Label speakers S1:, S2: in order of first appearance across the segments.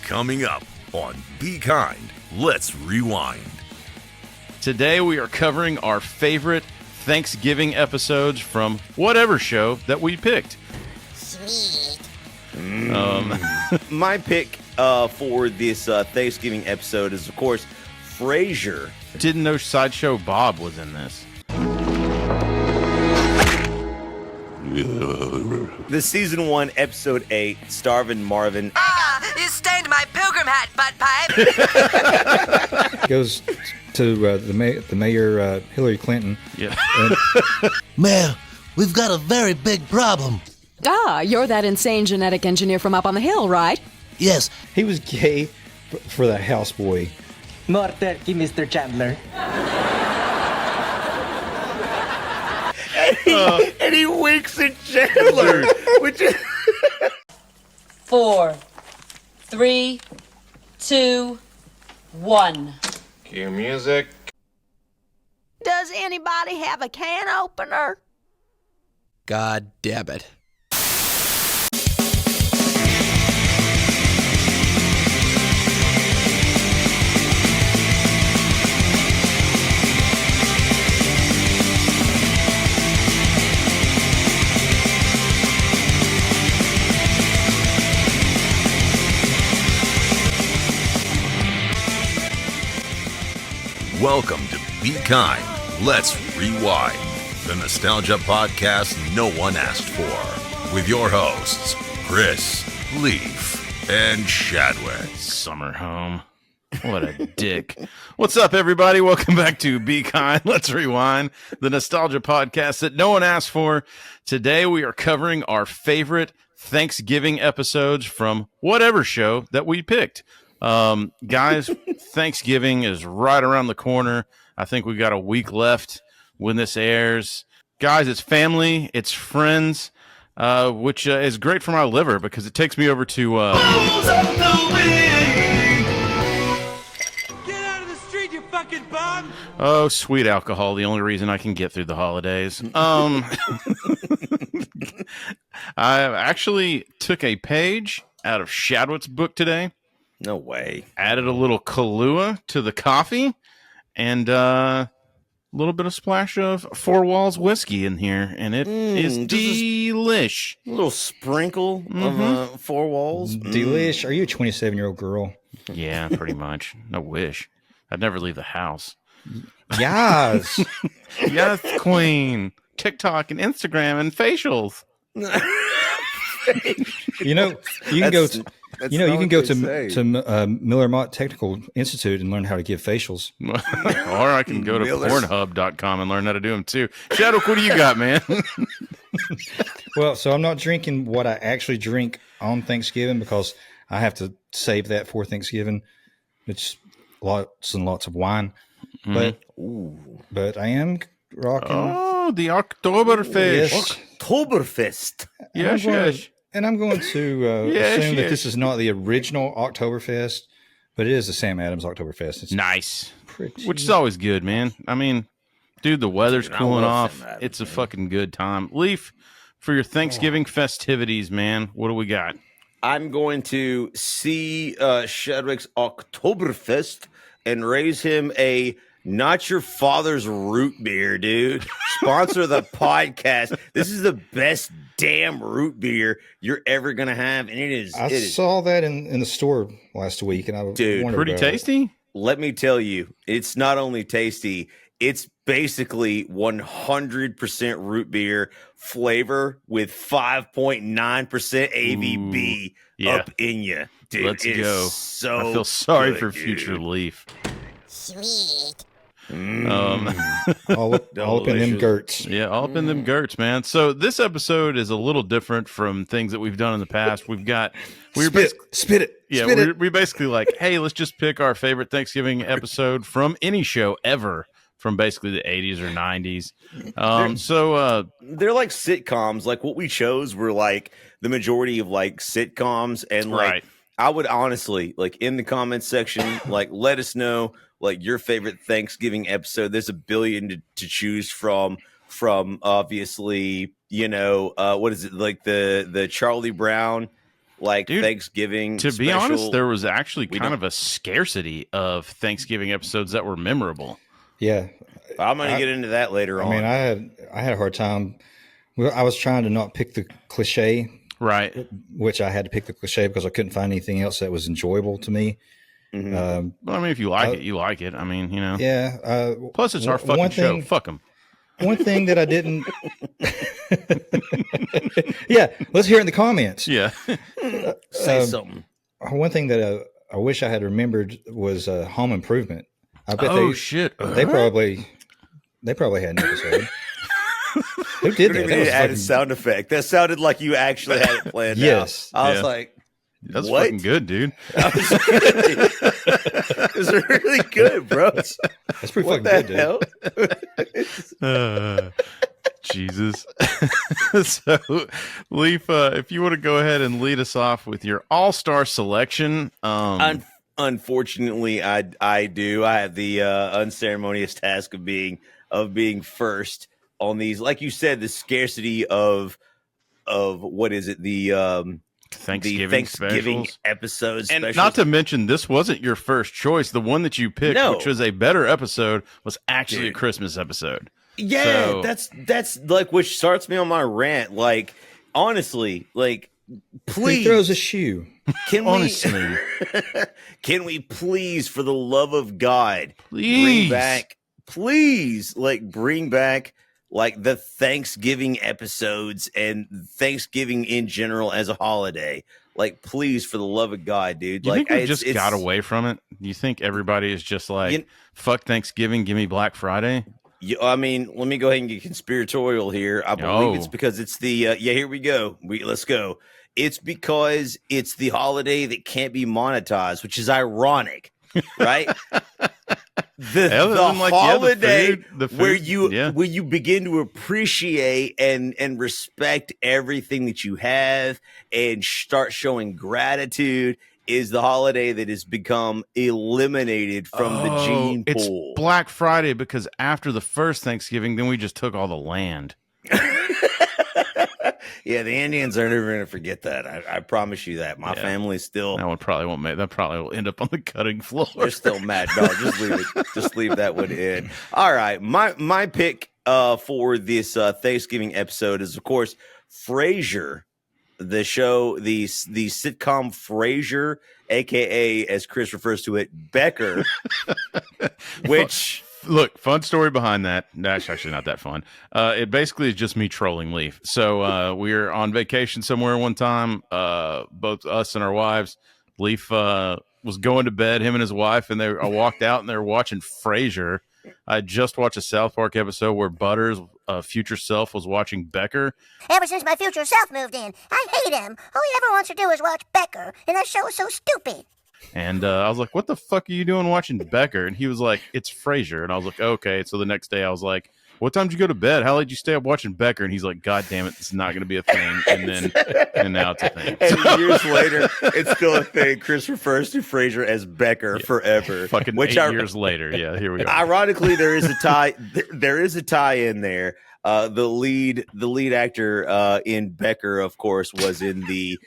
S1: Coming up on Be Kind, Let's Rewind.
S2: Today we are covering our favorite Thanksgiving episodes from whatever show that we picked.
S3: Sweet.
S4: My pick for this Thanksgiving episode is, of course, Frazier.
S2: Didn't know Sideshow Bob was in this.
S4: The season 1, episode 8, Starving Marvin.
S3: You stained my pilgrim hat, butt pipe.
S5: Goes to the mayor, Hillary Clinton.
S2: Yeah.
S6: Mayor, we've got a very big problem.
S7: Ah, you're that insane genetic engineer from up on the hill, right?
S6: Yes,
S5: He was gay for the houseboy.
S8: More turkey, Mr. Chandler.
S4: And he winks at Chandler. Which is
S9: 4, 3, 2, 1.
S10: Cue music.
S3: Does anybody have a can opener?
S6: God damn it.
S1: Welcome to Be Kind, Let's Rewind, the nostalgia podcast no one asked for, with your hosts, Chris, Leaf, and Shadwick.
S2: Summer home. What a dick. What's up, everybody? Welcome back to Be Kind, Let's Rewind, the nostalgia podcast that no one asked for. Today we are covering our favorite Thanksgiving episodes from whatever show that we picked. Guys, Thanksgiving is right around the corner. I think we got a week left when this airs. Guys, it's family, it's friends, which is great for my liver because it takes me over to
S10: Get out of the street, you fucking bum!
S2: oh, sweet alcohol, the only reason I can get through the holidays. I actually took a page out of Shadwick's book today.
S4: no way.
S2: Added a little Kahlua to the coffee and a little bit of splash of Four Walls whiskey in here, and it is delish.
S4: A little sprinkle of 4 walls.
S5: Delish. Are you a 27-year-old girl?
S2: Yeah, pretty much. I wish. I'd never leave the house.
S5: Yes.
S2: Yes, queen. TikTok and Instagram and facials.
S5: You know, you can go to
S4: That's
S5: you
S4: not
S5: can
S4: what
S5: go
S4: they say.
S5: to Miller Mott Technical Institute and learn how to give facials.
S2: Or I can go to
S4: Miller's.
S2: Pornhub.com and learn how to do them too. Shadwick, what do you got, man?
S5: Well, so I'm not drinking what I actually drink on Thanksgiving because I have to save that for Thanksgiving. It's lots and lots of wine, but I am rocking.
S2: Oh, the Oktoberfest.
S5: Yes.
S4: Oktoberfest.
S2: Yes, yes.
S5: And I'm going to
S2: Yes,
S5: assume that
S2: yes.
S5: this is not the original Oktoberfest, but it is the Sam Adams Oktoberfest. It's
S2: Nice.
S5: pretty.
S2: Which is always good, man. I mean, dude, the weather's
S4: Dude, I
S2: cooling
S4: love
S2: off.
S4: Sam Adams,
S2: It's a
S4: man.
S2: fucking good time. Leaf, for your Thanksgiving festivities, man, what do we got?
S4: I'm going to see Shadwick's Oktoberfest and raise him a not your father's root beer, dude. Sponsor the podcast. This is the best damn root beer you're ever gonna have, and it
S5: I
S4: is.
S5: saw that in the store last week, and I
S4: Dude,
S5: wondered
S2: Pretty
S5: about it.
S2: tasty?
S4: Let me tell you, it's not only tasty, it's basically 100% root beer flavor with 5.9% ABV
S2: yeah.
S4: up in you. Dude,
S2: Let's
S4: it is
S2: go.
S4: So
S2: I feel sorry
S4: good,
S2: for
S4: dude.
S2: future Leaf.
S3: Sweet.
S2: Um,
S5: all up in them
S4: Delicious.
S5: girts.
S2: yeah, all up in them girts, man. So this episode is a little different from things that we've done in the past. We're
S5: Spit it.
S2: Yeah,
S5: Spit it.
S2: we basically like, hey, let's just pick our favorite Thanksgiving episode from any show ever from basically the 80s or 90s.
S4: They're like sitcoms. Like what we chose were like the majority of like sitcoms, and like
S2: Right.
S4: I would honestly like in the comments section, like let us know like your favorite Thanksgiving episode. There's a billion to choose from obviously, you know, what is it, like the Charlie Brown like
S2: Dude,
S4: Thanksgiving.
S2: To be
S4: special.
S2: honest, there was actually
S4: We
S2: kind
S4: don't-
S2: of a scarcity of Thanksgiving episodes that were memorable.
S5: Yeah,
S4: I'm going to get into that later on.
S5: I mean, I had a hard time. Well, I was trying to not pick the cliche,
S2: Right.
S5: which I had to pick the cliche because I couldn't find anything else that was enjoyable to me.
S4: Mhm.
S2: Well, I mean, if you like it, you like it. I mean, you know.
S5: Yeah.
S2: Plus, it's our fucking show. Fuck them.
S5: One thing that I didn't. Yeah, let's hear it in the comments.
S2: Yeah.
S4: Say something.
S5: One thing that I wish I had remembered was Home Improvement. I bet
S2: shit.
S5: They probably had an episode. Who did
S4: You
S5: that?
S4: didn't
S5: That
S4: even
S5: was
S4: add a
S5: fucking-
S4: sound effect. That sounded like you actually had it planned
S5: Yes.
S4: out. I was
S2: Yeah.
S4: like,
S2: That's
S4: what?
S2: fucking good, dude.
S4: It was really good, bro.
S5: That's pretty
S4: What
S5: fucking
S4: the
S5: good, dude.
S4: hell?
S2: Jesus. So, Leaf, if you want to go ahead and lead us off with your all-star selection.
S4: Unfortunately, I do. I have the unceremonious task of being first on these. Like you said, the scarcity of what is it? The
S2: Thanksgiving specials.
S4: episodes.
S2: And
S4: specials.
S2: not to mention, this wasn't your first choice. The one that you picked,
S4: No.
S2: which was a better episode, was actually
S4: Dude.
S2: a Christmas episode.
S4: Yeah,
S2: So-
S4: that's like which starts me on my rant. Like honestly, like
S5: He
S4: please
S5: throws a shoe.
S4: can
S2: Honestly.
S4: can we please, for the love of God,
S2: Please.
S4: bring back like the Thanksgiving episodes and Thanksgiving in general as a holiday. Like, please, for the love of God, dude.
S2: Do you
S4: like,
S2: think we just got away from it? Do you think everybody is just like, fuck Thanksgiving, give me Black Friday?
S4: I mean, let me go ahead and get conspiratorial here. I believe it's because it's the here we go. Let's go. It's because it's the holiday that can't be monetized, which is ironic, right? The holiday
S2: the food,
S4: where you begin to appreciate and respect everything that you have and start showing gratitude is the holiday that has become eliminated from the gene pool.
S2: It's Black Friday because after the first Thanksgiving, then we just took all the land.
S4: Yeah, the Indians are never going to forget that. I promise you that. My family's still.
S2: That one probably won't make. That probably will end up on the cutting floor.
S4: They're still mad. No, just leave it. Just leave that one in. All right, my pick for this Thanksgiving episode is, of course, Frazier, the show, the sitcom Frazier, aka as Chris refers to it, Becker, which.
S2: Look, fun story behind that. That's actually not that fun. It basically is just me trolling Leaf. So we were on vacation somewhere one time, both us and our wives. Leaf was going to bed, him and his wife, and I walked out and they were watching Frasier. I just watched a South Park episode where Butters' future self was watching Becker.
S11: Ever since my future self moved in, I hate him. All he ever wants to do is watch Becker, and that show is so stupid.
S2: And I was like, what the fuck are you doing watching Becker? And he was like, it's Frasier. And I was like, okay. So the next day I was like, what time did you go to bed? How late did you stay up watching Becker? And he's like, God damn it, this is not going to be a thing. And now it's a thing.
S4: And years later, it's still a thing. Chris refers to Frasier as Becker forever.
S2: Fucking 8 years later. Yeah, here we go.
S4: Ironically, there is a tie. There is a tie in there. The lead actor in Becker, of course, was in the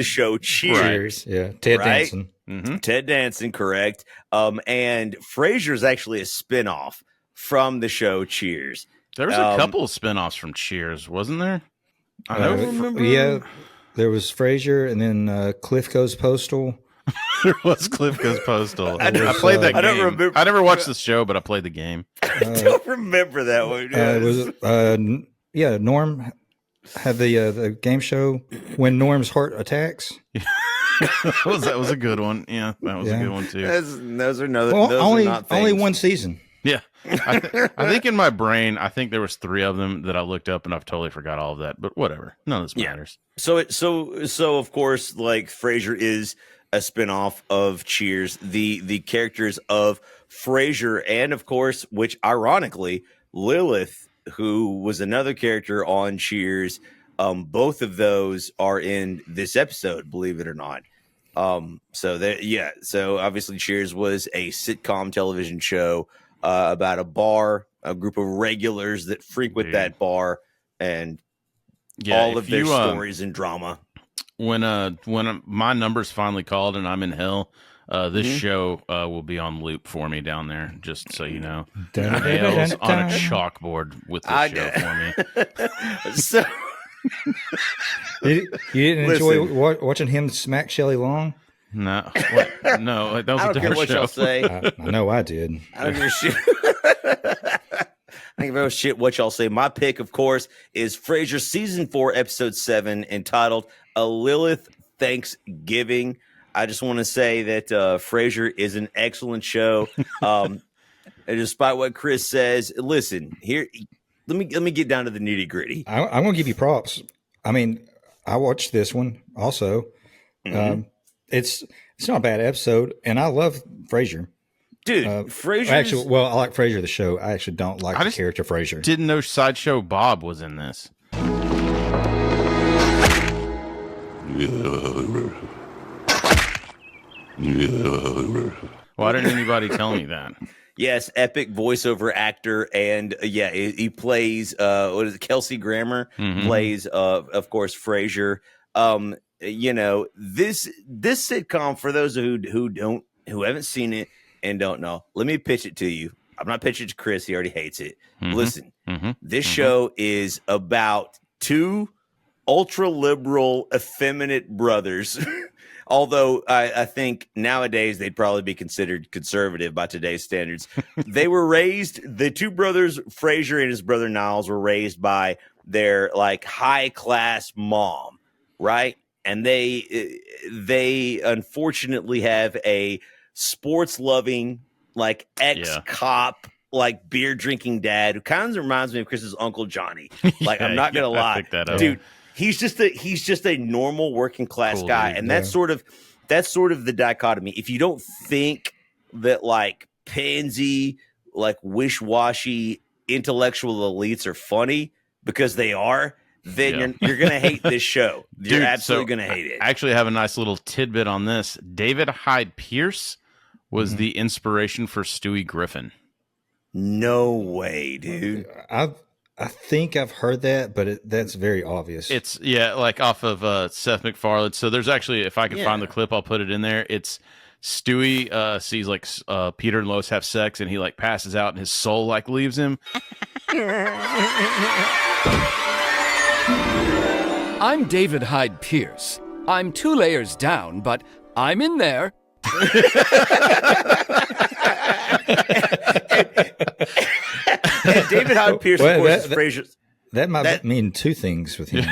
S4: show Cheers.
S5: Right. Yeah, Ted
S4: right?
S5: Danson.
S2: Mm-hmm.
S4: Ted Danson, correct. And Frasier is actually a spinoff from the show Cheers.
S2: There was a couple of spinoffs from Cheers, wasn't there? I don't remember.
S5: Yeah, there was Frazier, and then Cliff Goes Postal.
S2: There was Cliff Goes Postal. I
S5: was,
S2: played that
S4: I
S2: game.
S4: don't remember.
S2: I never watched the show, but I played the game.
S4: I don't remember that one.
S5: It was Norm had the game show When Norm's Heart Attacks.
S2: that was a good one. Yeah, that was a good one too.
S4: Those are no.
S5: Well,
S4: those
S5: only
S4: are not things.
S5: only one season.
S2: Yeah, I think in my brain, I think there was 3 of them that I looked up, and I've totally forgot all of that. But whatever, none of this matters.
S4: So of course, like Frasier is a spinoff of Cheers. The characters of Frasier and of course, which ironically, Lilith, who was another character on Cheers, both of those are in this episode, believe it or not. So obviously Cheers was a sitcom television show about a bar, a group of regulars that frequent that bar, and all of their stories and drama.
S2: when my number's finally called and I'm in hell, this show will be on loop for me down there. Just so you know, nails on a chalkboard with this show for me.
S4: So
S5: you didn't enjoy watching him smack Shelley Long?
S2: No, no, that was
S4: I
S2: a
S4: don't care
S2: different
S4: what
S2: show.
S4: y'all say.
S5: I know I did.
S4: I don't give a shit. I don't give a shit what y'all say. My pick, of course, is Frazier season 4, episode 7, entitled "A Lilith Thanksgiving." I just want to say that Frazier is an excellent show. And despite what Chris says, listen here. Let me get down to the nitty gritty.
S5: I'm going to give you props. I mean, I watched this one also. It's not a bad episode, and I love Frazier.
S4: Dude, Frazier.
S5: Actually, well, I like Frazier the show. I actually don't like the character Frazier.
S2: Didn't know Sideshow Bob was in this. Why didn't anybody tell me that?
S4: Yes, epic voiceover actor, and he plays what is it? Kelsey Grammer plays of course Frazier. You know, this sitcom, for those who haven't seen it and don't know, let me pitch it to you. I'm not pitching it to Chris; he already hates it. Listen, this show is about two ultra liberal, effeminate brothers. Although I think nowadays they'd probably be considered conservative by today's standards. They were raised, the two brothers, Frazier and his brother Niles, were raised by their like high class mom, right? And they unfortunately have a sports loving, like ex-cop, like beer drinking dad who kind of reminds me of Chris's Uncle Johnny. Like, I'm not gonna lie, dude. He's just a normal working class guy, and that's sort of the dichotomy. If you don't think that like pansy, like wish-washy intellectual elites are funny, because they are, then you're gonna hate this show. You're absolutely gonna hate it.
S2: I actually have a nice little tidbit on this. David Hyde Pierce was the inspiration for Stewie Griffin.
S4: No way, dude.
S5: I think I've heard that, but that's very obvious.
S2: It's like off of Seth MacFarlane. So there's actually, if I can find the clip, I'll put it in there. It's Stewie sees like Peter and Lois have sex, and he like passes out, and his soul like leaves him.
S12: I'm David Hyde Pierce. I'm 2 layers down, but I'm in there.
S4: And David Hyde Pierce, of course, is Frazier's.
S5: That might mean two things with him.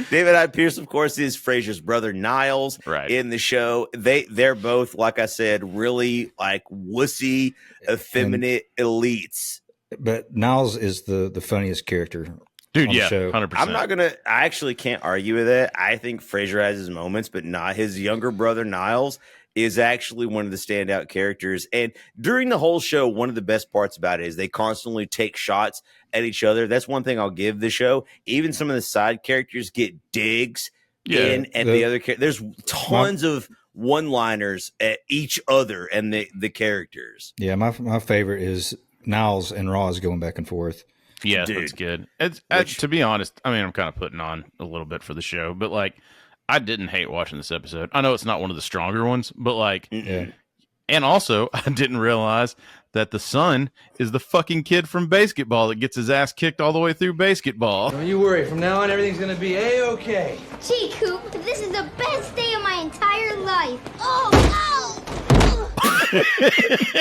S4: David Hyde Pierce, of course, is Frazier's brother Niles in the show. They're both, like I said, really like wussy, effeminate elites.
S5: But Niles is the funniest character.
S2: Dude,
S5: on the show.
S2: 100%.
S4: I actually can't argue with it. I think Frazier has his moments, but not his younger brother Niles is actually one of the standout characters. And during the whole show, one of the best parts about it is they constantly take shots at each other. That's one thing I'll give the show. Even some of the side characters get digs in at the other characters. There's tons of one-liners at each other and the characters.
S5: Yeah, my favorite is Niles and Roz going back and forth.
S2: Yeah, that's good. To be honest, I mean, I'm kind of putting on a little bit for the show, but like, I didn't hate watching this episode. I know it's not one of the stronger ones, but like, and also I didn't realize that the son is the fucking kid from basketball that gets his ass kicked all the way through basketball.
S13: Don't you worry. From now on, everything's gonna be a-okay.
S11: Gee, Coop, this is the best day of my entire life. Oh,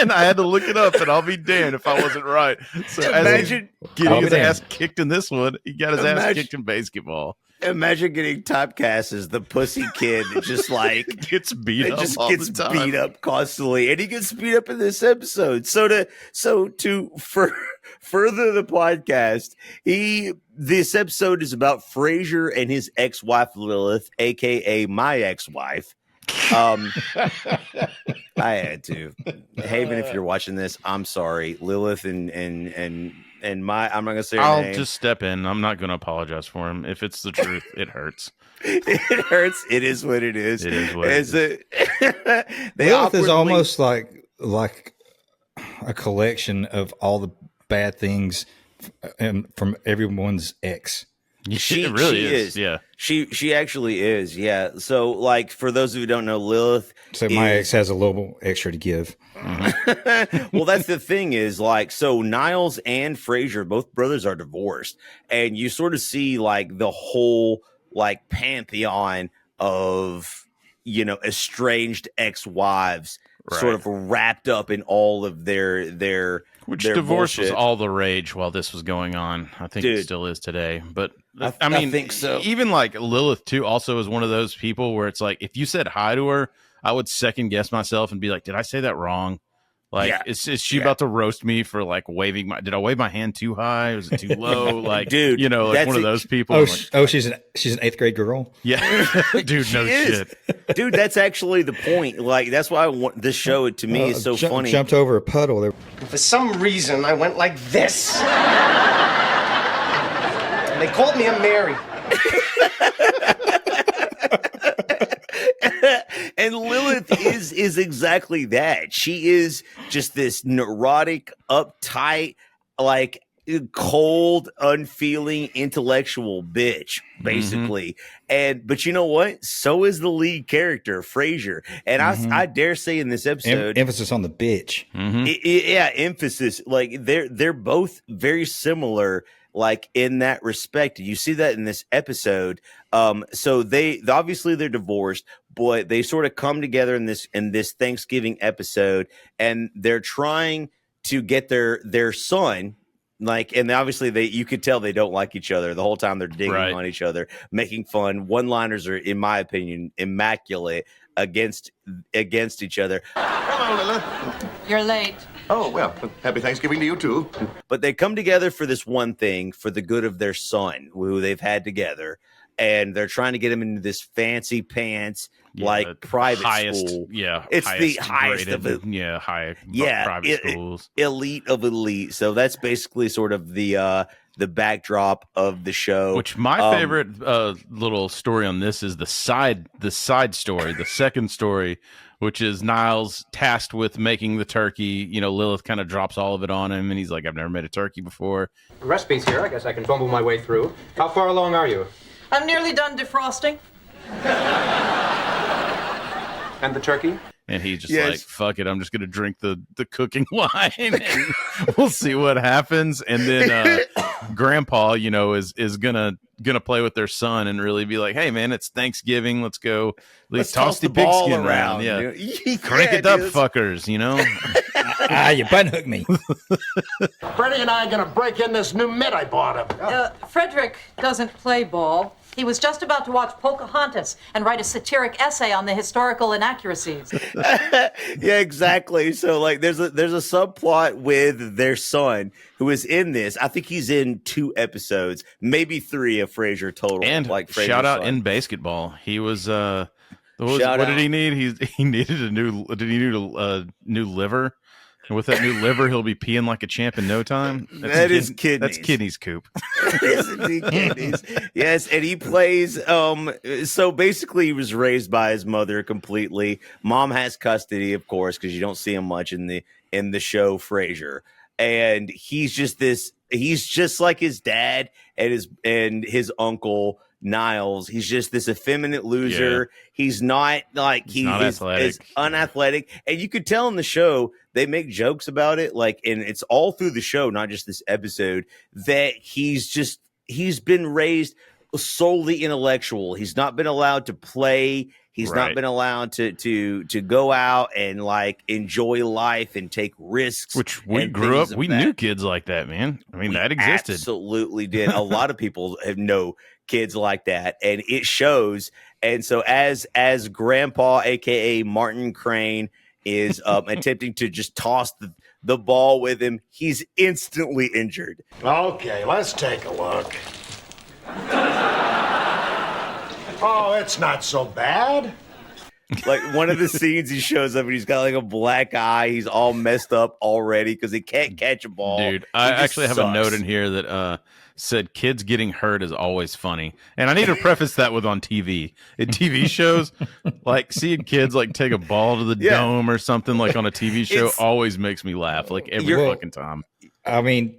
S2: And I had to look it up, and I'll be damned if I wasn't right. So imagine getting his ass kicked in this one. He got his ass kicked in basketball.
S4: Imagine getting typecast as the pussy kid that just like
S2: gets beat up.
S4: Just
S2: all
S4: gets
S2: the time.
S4: beat up constantly, and he gets beat up in this episode. So to further the podcast, this episode is about Frazier and his ex-wife Lilith, aka my ex-wife. I had to. Haven, if you're watching this, I'm sorry. Lilith and my, I'm not gonna say her
S2: I'll
S4: name.
S2: just step in. I'm not gonna apologize for him. If it's the truth, it hurts.
S4: It hurts. It is what it is.
S2: It is what it is.
S5: Lilith is almost like a collection of all the bad things from everyone's ex.
S4: She
S2: really
S4: she
S2: is. Yeah.
S4: She actually is. Yeah. So like for those of you who don't know, Lilith.
S5: So my ex has a little extra to give.
S4: Well, that's the thing is like, so Niles and Frazier, both brothers, are divorced, and you sort of see like the whole like pantheon of, you know, estranged ex-wives sort of wrapped up in all of their
S2: which
S4: their
S2: divorce
S4: bullshit.
S2: was all the rage while this was going on. I think it still is today. But I mean,
S4: I think so.
S2: Even like Lilith too also is one of those people where it's like, if you said hi to her, I would second guess myself and be like, did I say that wrong? Like, is she about to roast me for like waving did I wave my hand too high? Was it too low? Like,
S4: dude,
S2: you know, like one of those people.
S5: Oh, she's an 8th grade girl.
S2: Yeah. Dude, no shit.
S4: Dude, that's actually the point. Like, that's why I want this show to me is so funny.
S5: Jumped over a puddle there.
S14: For some reason, I went like this. And they called me a Mary.
S4: And Lilith is exactly that. She is just this neurotic, uptight, like cold, unfeeling, intellectual bitch, basically. But you know what? So is the lead character, Frazier. And I dare say in this episode,
S5: emphasis on the bitch.
S4: Emphasis. Like they're both very similar. Like in that respect, you see that in this episode. So they obviously they're divorced, but they sort of come together in this Thanksgiving episode, and they're trying to get their son. Like, and obviously you could tell they don't like each other the whole time. They're digging on each other, making fun. One-liners are, in my opinion, immaculate against each other.
S10: Hello, Lilith.
S9: You're late.
S10: Oh, well, happy Thanksgiving to you, too.
S4: But they come together for this one thing, for the good of their son, who they've had together. And they're trying to get him into this fancy pants, like private school.
S2: Yeah.
S4: It's the highest of it.
S2: Private schools.
S4: Elite of elite. So that's basically sort of the backdrop of the show.
S2: Which my favorite little story on this is the side story, the second story, which is Niles tasked with making the turkey. You know, Lilith kind of drops all of it on him, and he's like, I've never made a turkey before.
S13: The recipe's here. I guess I can fumble my way through. How far along are you?
S9: I'm nearly done defrosting.
S13: And the turkey?
S2: And he's just like, fuck it, I'm just going to drink the cooking wine, and we'll see what happens. And then Grandpa, you know, is gonna play with their son and really be like, hey, man, it's Thanksgiving. Let's go at least toss the pigskin around. Yeah. Crank it up, fuckers, you know?
S5: You button-hook me.
S14: Freddie and I are going to break in this new mitt I bought him.
S9: Frederick doesn't play ball. He was just about to watch Pocahontas and write a satiric essay on the historical inaccuracies.
S4: Yeah, exactly. So like there's a subplot with their son who is in this. I think he's in 2 episodes, maybe 3 of Frazier total.
S2: And
S4: like Frazier's
S2: shout out
S4: son.
S2: in basketball. He was what did he need? He needed a new liver. And with that new liver, he'll be peeing like a champ in no time.
S4: That's kidneys.
S2: That's kidneys, Coop.
S4: Yes, indeed, kidneys. Yes, and he plays. So basically, he was raised by his mother completely. Mom has custody, of course, because you don't see him much in the show Frasier. And he's just like his dad and his uncle Niles. He's just this effeminate loser. Yeah. He's not like he's unathletic, and you could tell in the show they make jokes about it, like, and it's all through the show, not just this episode, that he's been raised solely intellectual. He's not been allowed to play. He's not been allowed to go out and like enjoy life and take risks.
S2: Which we grew up, we knew kids like that, man. I mean, that existed.
S4: Absolutely did. A lot of people know kids like that, and it shows. And so as Grandpa, aka Martin Crane, is attempting to just toss the ball with him, he's instantly injured.
S14: Okay, let's take a look. Oh, it's not so bad.
S4: Like one of the scenes, he shows up and he's got like a black eye. He's all messed up already because he can't catch a ball.
S2: Dude, I actually have a note in here that said kids getting hurt is always funny. And I need to preface that with on TV. In TV shows, like seeing kids like take a ball to the dome or something like on a TV show always makes me laugh like every fucking time.
S5: I mean,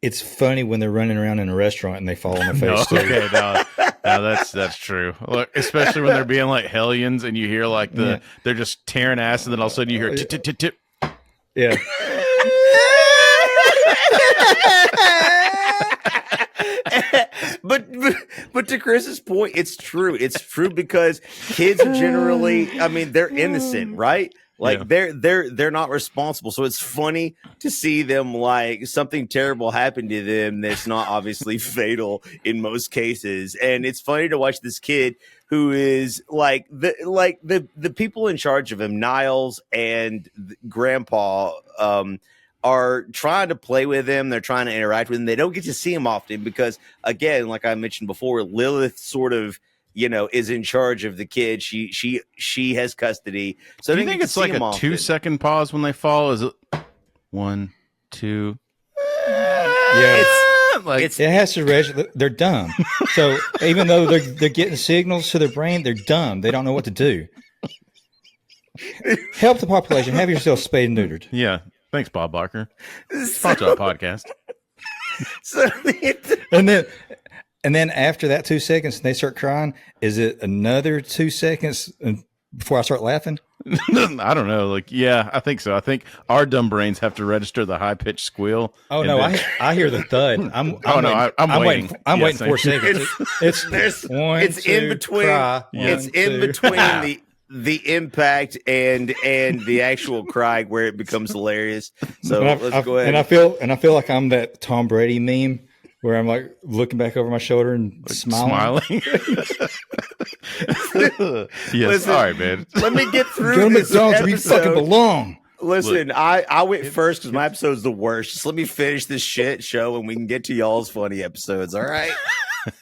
S5: it's funny when they're running around in a restaurant and they fall on their face. too.
S2: Okay, no, that's true. Look, especially when they're being like hellions and you hear like they're just tearing ass, and then all of a sudden you hear tip tip tip.
S5: Yeah.
S4: but to Chris's point, it's true. It's true because kids are generally, I mean, they're innocent, right? Like they're not responsible. So it's funny to see them like something terrible happen to them that's not obviously fatal in most cases. And it's funny to watch this kid who is like the people in charge of him, Niles and Grandpa, are trying to play with him. They're trying to interact with him. They don't get to see him often because, again, like I mentioned before, Lilith sort of, is in charge of the kid. She has custody. So
S2: do you think it's like a 2-second pause when they fall? Is it 1, 2?
S5: Yeah, it has to register. They're dumb. So even though they're getting signals to their brain, they're dumb. They don't know what to do. Help the population. Have yourself spayed and neutered.
S2: Yeah. Thanks, Bob Barker. Sponsor our podcast.
S5: And then after that 2 seconds, they start crying. Is it another 2 seconds before I start laughing?
S2: I don't know. Like, yeah, I think so. I think our dumb brains have to register the high pitched squeal.
S5: Oh no, I hear the thud. I'm waiting. I'm waiting 4 seconds. It's one.
S4: It's
S5: two,
S4: in between.
S5: Cry,
S4: it's
S5: one,
S4: in
S5: two.
S4: between the impact and the actual cry where it becomes hilarious. So let's go ahead.
S5: And I feel like I'm that Tom Brady meme where I'm like looking back over my shoulder and like smiling.
S2: Yes.
S4: Listen,
S2: all right, man.
S4: Let me get through
S5: Go to
S4: this
S5: McDonald's where you
S4: episode.
S5: fucking belong.
S4: Listen, I went first because my episode's the worst. Just let me finish this shit show and we can get to y'all's funny episodes. All right.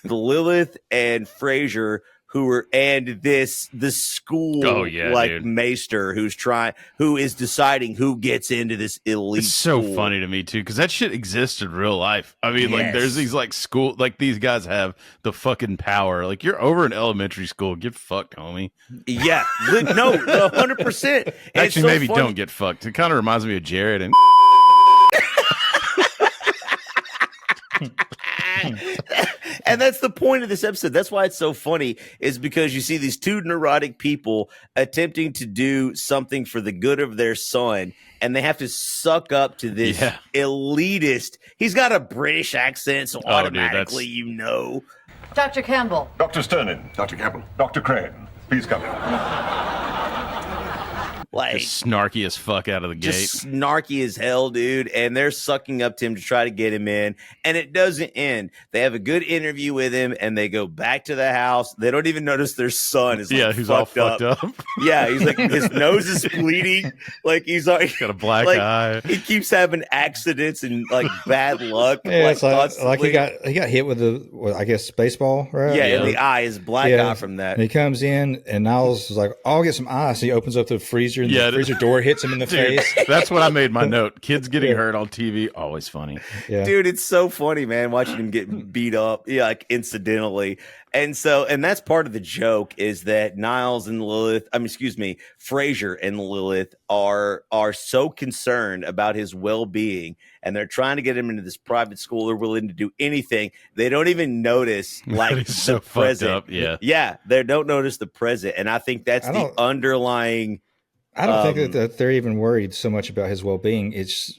S4: The Lilith and Frazier, the school
S2: dude.
S4: maester who is deciding who gets into this elite
S2: It's so
S4: school.
S2: funny to me too, because that shit exists in real life. I mean, like there's these like school, like these guys have the fucking power. Like you're over in elementary school, get fucked, homie.
S4: Yeah, no, 100%.
S2: Actually, maybe don't get fucked. It kind of reminds me of Jared and.
S4: And that's the point of this episode. That's why it's so funny, is because you see these two neurotic people attempting to do something for the good of their son, and they have to suck up to this elitist. He's got a British accent, so automatically
S9: Dr. Campbell.
S10: Dr. Sternin. Dr. Campbell. Dr. Crane. Please come in.
S4: Like
S2: just snarky as fuck out of the gate.
S4: Just snarky as hell, dude. And they're sucking up to him to try to get him in. And it doesn't end. They have a good interview with him and they go back to the house. They don't even notice their son is
S2: he's all fucked up.
S4: Yeah, he's like, his nose is bleeding. Like he's got
S2: a black eye.
S4: He keeps having accidents and like bad luck.
S5: Yeah, it's like he got hit with I guess baseball, right?
S4: Yeah, in the eye, his black eye from that.
S5: And he comes in and Niles is like, I'll get some ice. He opens up the freezer and the freezer door hits him in the face.
S2: That's what I made my note. Kids getting hurt on TV, always funny.
S5: Yeah.
S4: Dude, it's so funny, man, watching him get beat up, like incidentally. And that's part of the joke is that Niles and Frazier and Lilith are so concerned about his well-being, and they're trying to get him into this private school. They're willing to do anything. They don't even notice like
S2: He's so
S4: the present.
S2: fucked up.
S4: Yeah, they don't notice the present, and I think that's the underlying.
S5: I don't think that they're even worried so much about his well-being. It's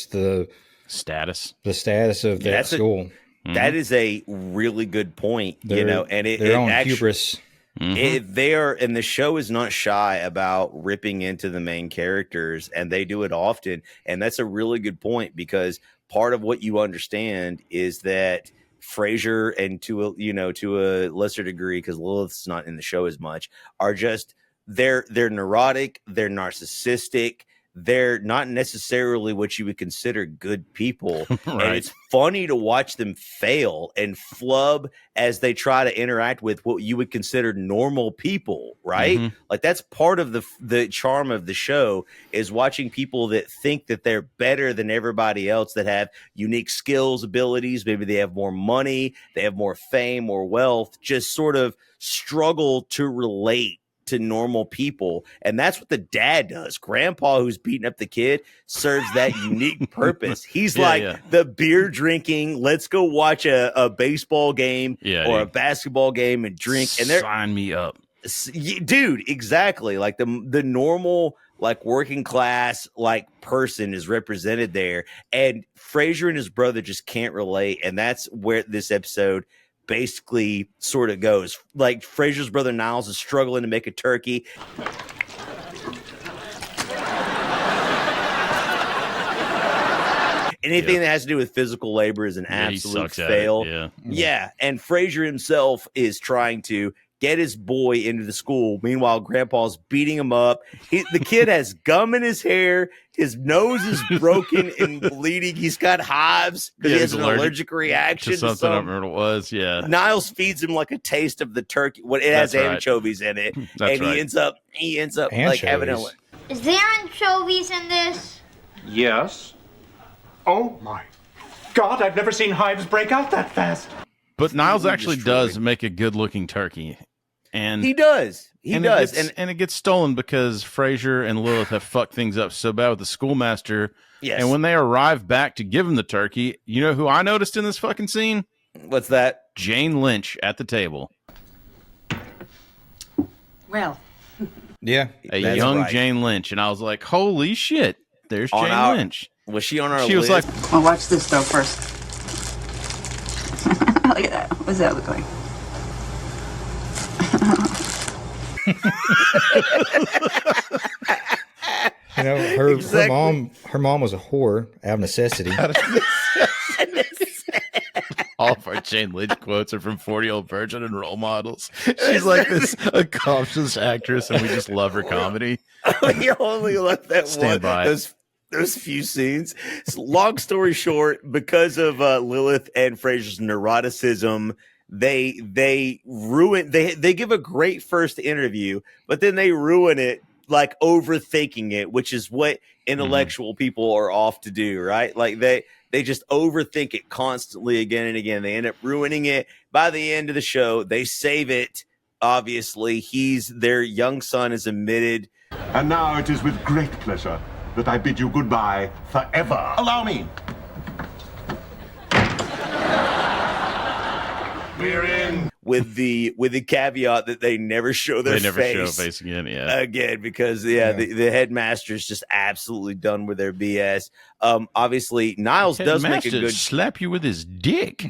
S5: the
S2: status,
S5: of that school.
S4: That is a really good point, and
S5: they're on hubris.
S4: They are, and the show is not shy about ripping into the main characters, and they do it often. And that's a really good point because part of what you understand is that Frazier and to a lesser degree, because Lilith's not in the show as much, are just they're neurotic, they're narcissistic. They're not necessarily what you would consider good people.
S2: Right.
S4: And it's funny to watch them fail and flub as they try to interact with what you would consider normal people, right?
S2: Mm-hmm.
S4: Like that's part of the charm of the show is watching people that think that they're better than everybody else, that have unique skills, abilities, maybe they have more money, they have more fame or wealth, just sort of struggle to relate to normal people. And that's what the dad does. Grandpa, who's beating up the kid, serves that unique purpose. He's the beer drinking, let's go watch a baseball game or a basketball game and drink. And
S2: sign me up.
S4: Dude, exactly. Like the normal, like working class, like person is represented there. And Frazier and his brother just can't relate. And that's where this episode basically sort of goes. Like Frazier's brother Niles is struggling to make a turkey. Anything that has to do with physical labor is an absolute fail. Yeah. And Frazier himself is trying to get his boy into the school. Meanwhile, Grandpa's beating him up. The kid has gum in his hair. His nose is broken and bleeding. He's got hives because he has an allergic reaction to
S2: something. I don't remember what it was. Yeah.
S4: Niles feeds him like a taste of the turkey. It has anchovies in it. And he ends up like having a...
S15: Is there anchovies in this?
S10: Yes. Oh my God, I've never seen hives break out that fast.
S2: But Niles actually does make a good-looking turkey, and
S4: he does. And
S2: it gets stolen because Frazier and Lilith have fucked things up so bad with the schoolmaster.
S4: Yes.
S2: And when they arrive back to give him the turkey, you know who I noticed in this fucking scene?
S4: What's that?
S2: Jane Lynch at the table.
S9: Well,
S5: yeah,
S2: a young Jane Lynch, and I was like, "Holy shit!" There's Jane Lynch.
S4: Was she on our list?
S2: She was like,
S16: "Well, watch this though first." Look at that. What does that look like?
S5: You know, her mom was a whore out of necessity.
S2: All of our Jane Lynch quotes are from 40-Year-Old Virgin and role models. She's like this accomplished actress, and we just love her comedy.
S4: You only love that
S2: Stand
S4: one.
S2: by.
S4: Those few scenes. So long story short, because of Lilith and Frazier's neuroticism, they give a great first interview, but then they ruin it, like overthinking it, which is what intellectual people are off to do, right? Like they just overthink it constantly again and again. They end up ruining it. By the end of the show, they save it. Obviously, their young son is admitted.
S10: And now it is with great pleasure that I bid you goodbye forever. Allow me. We're in.
S4: With the caveat that they never show their face.
S2: They never show a face again,
S4: Again, because the headmaster's just absolutely done with their BS. Obviously, Niles does make a good
S2: slap you with his dick.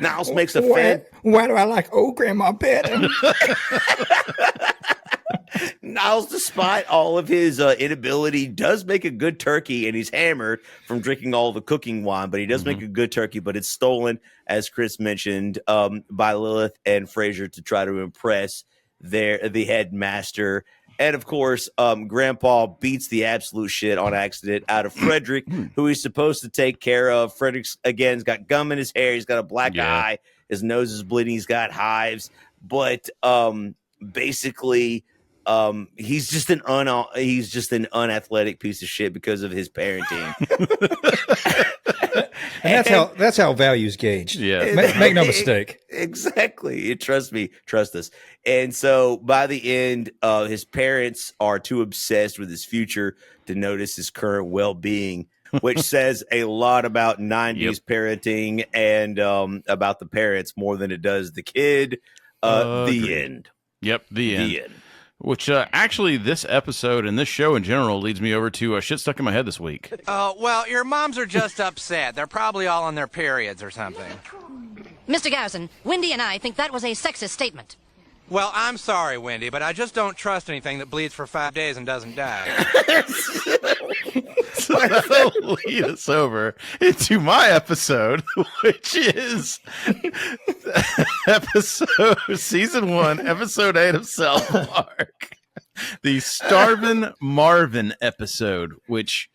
S4: Niles makes a
S5: Why do I like old grandma better?
S4: Niles, despite all of his inability, does make a good turkey, and he's hammered from drinking all the cooking wine, but he does make a good turkey, but it's stolen, as Chris mentioned, by Lilith and Frazier to try to impress the headmaster. And, of course, Grandpa beats the absolute shit on accident out of Frederick, who he's supposed to take care of. Frederick's, again, has got gum in his hair. He's got a black eye. His nose is bleeding. He's got hives. But basically... he's just an unathletic piece of shit because of his parenting.
S5: And that's how values gauged.
S2: Yeah.
S5: Make no mistake.
S4: Exactly. Trust us. And so by the end, his parents are too obsessed with his future to notice his current well-being, which says a lot about 90s parenting and about the parents more than it does the kid. The end.
S2: Yep. The end. Which actually, this episode and this show in general leads me over to shit stuck in my head this week.
S17: Well, your moms are just upset. They're probably all on their periods or something.
S18: Mr. Garrison, Wendy and I think that was a sexist statement.
S17: Well, I'm sorry, Wendy, but I just don't trust anything that bleeds for 5 days and doesn't die.
S2: So that'll lead us over into my episode, which is season 1, episode 8 of South Park, the Starving Marvin episode, which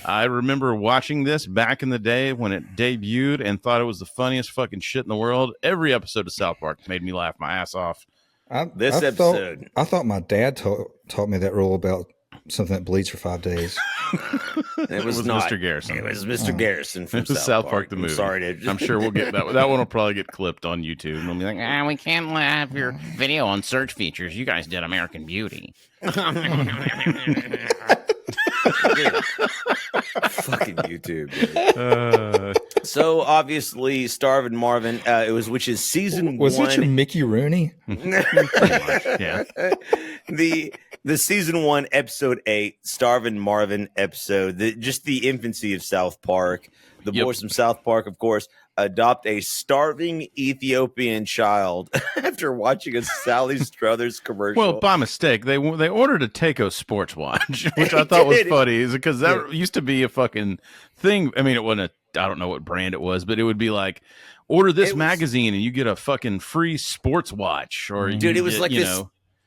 S2: I remember watching this back in the day when it debuted and thought it was the funniest fucking shit in the world. Every episode of South Park made me laugh my ass off.
S5: I thought my dad taught me that rule about something that bleeds for 5 days.
S4: It was
S2: not
S4: Mr.
S2: Garrison.
S4: It was Mr. Garrison from
S2: It was South Park the movie.
S4: I'm sorry,
S2: I'm sure we'll get that. That one will probably get clipped on YouTube. And we'll be like, we can't have your video on search features. You guys did American Beauty.
S4: Fucking YouTube. Dude. So obviously, Starving Marvin, which is season
S5: Was
S4: 1.
S5: it your Mickey Rooney?
S2: Yeah.
S4: The season 1, episode 8, Starving Marvin episode. Just the infancy of South Park. The boys from South Park, of course, adopt a starving Ethiopian child after watching a Sally Struthers commercial.
S2: Well, by mistake, they ordered a Takeo sports watch, which I thought was funny, is because that used to be a fucking thing. I mean, it wasn't I don't know what brand it was, but it would be like, order this magazine and you get a fucking free sports watch. Or
S4: dude, it was like this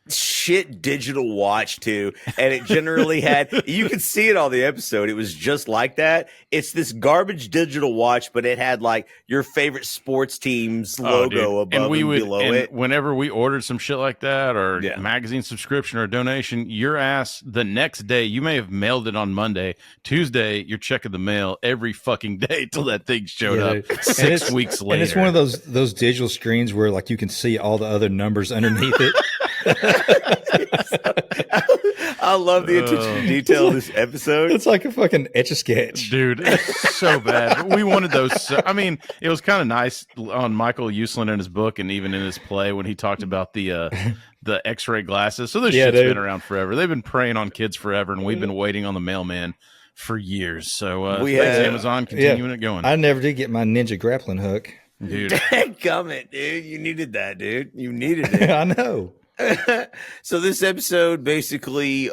S4: shit digital watch too, and it generally had you could see it on the episode. It was just like that. It's this garbage digital watch, but it had like your favorite sports team's logo above and below it.
S2: Whenever we ordered some shit like that, or magazine subscription or donation, your ass the next day, you may have mailed it on Monday, Tuesday you're checking the mail every fucking day till that thing showed up 6 weeks later.
S5: And it's one of those digital screens where like you can see all the other numbers underneath it.
S4: I love the attention to detail of this episode.
S5: It's like a fucking Etch-a-Sketch.
S2: Dude, it's so bad. We wanted those. I mean, it was kind of nice on Michael Uslan in his book and even in his play when he talked about the X-ray glasses. So this shit's been around forever. They've been preying on kids forever, and we've been waiting on the mailman for years. So thanks, Amazon, continuing it going.
S5: I never did get my ninja grappling hook.
S2: Dude.
S4: Dadgummit, dude. You needed that, dude. You needed it.
S5: I know.
S4: So this episode basically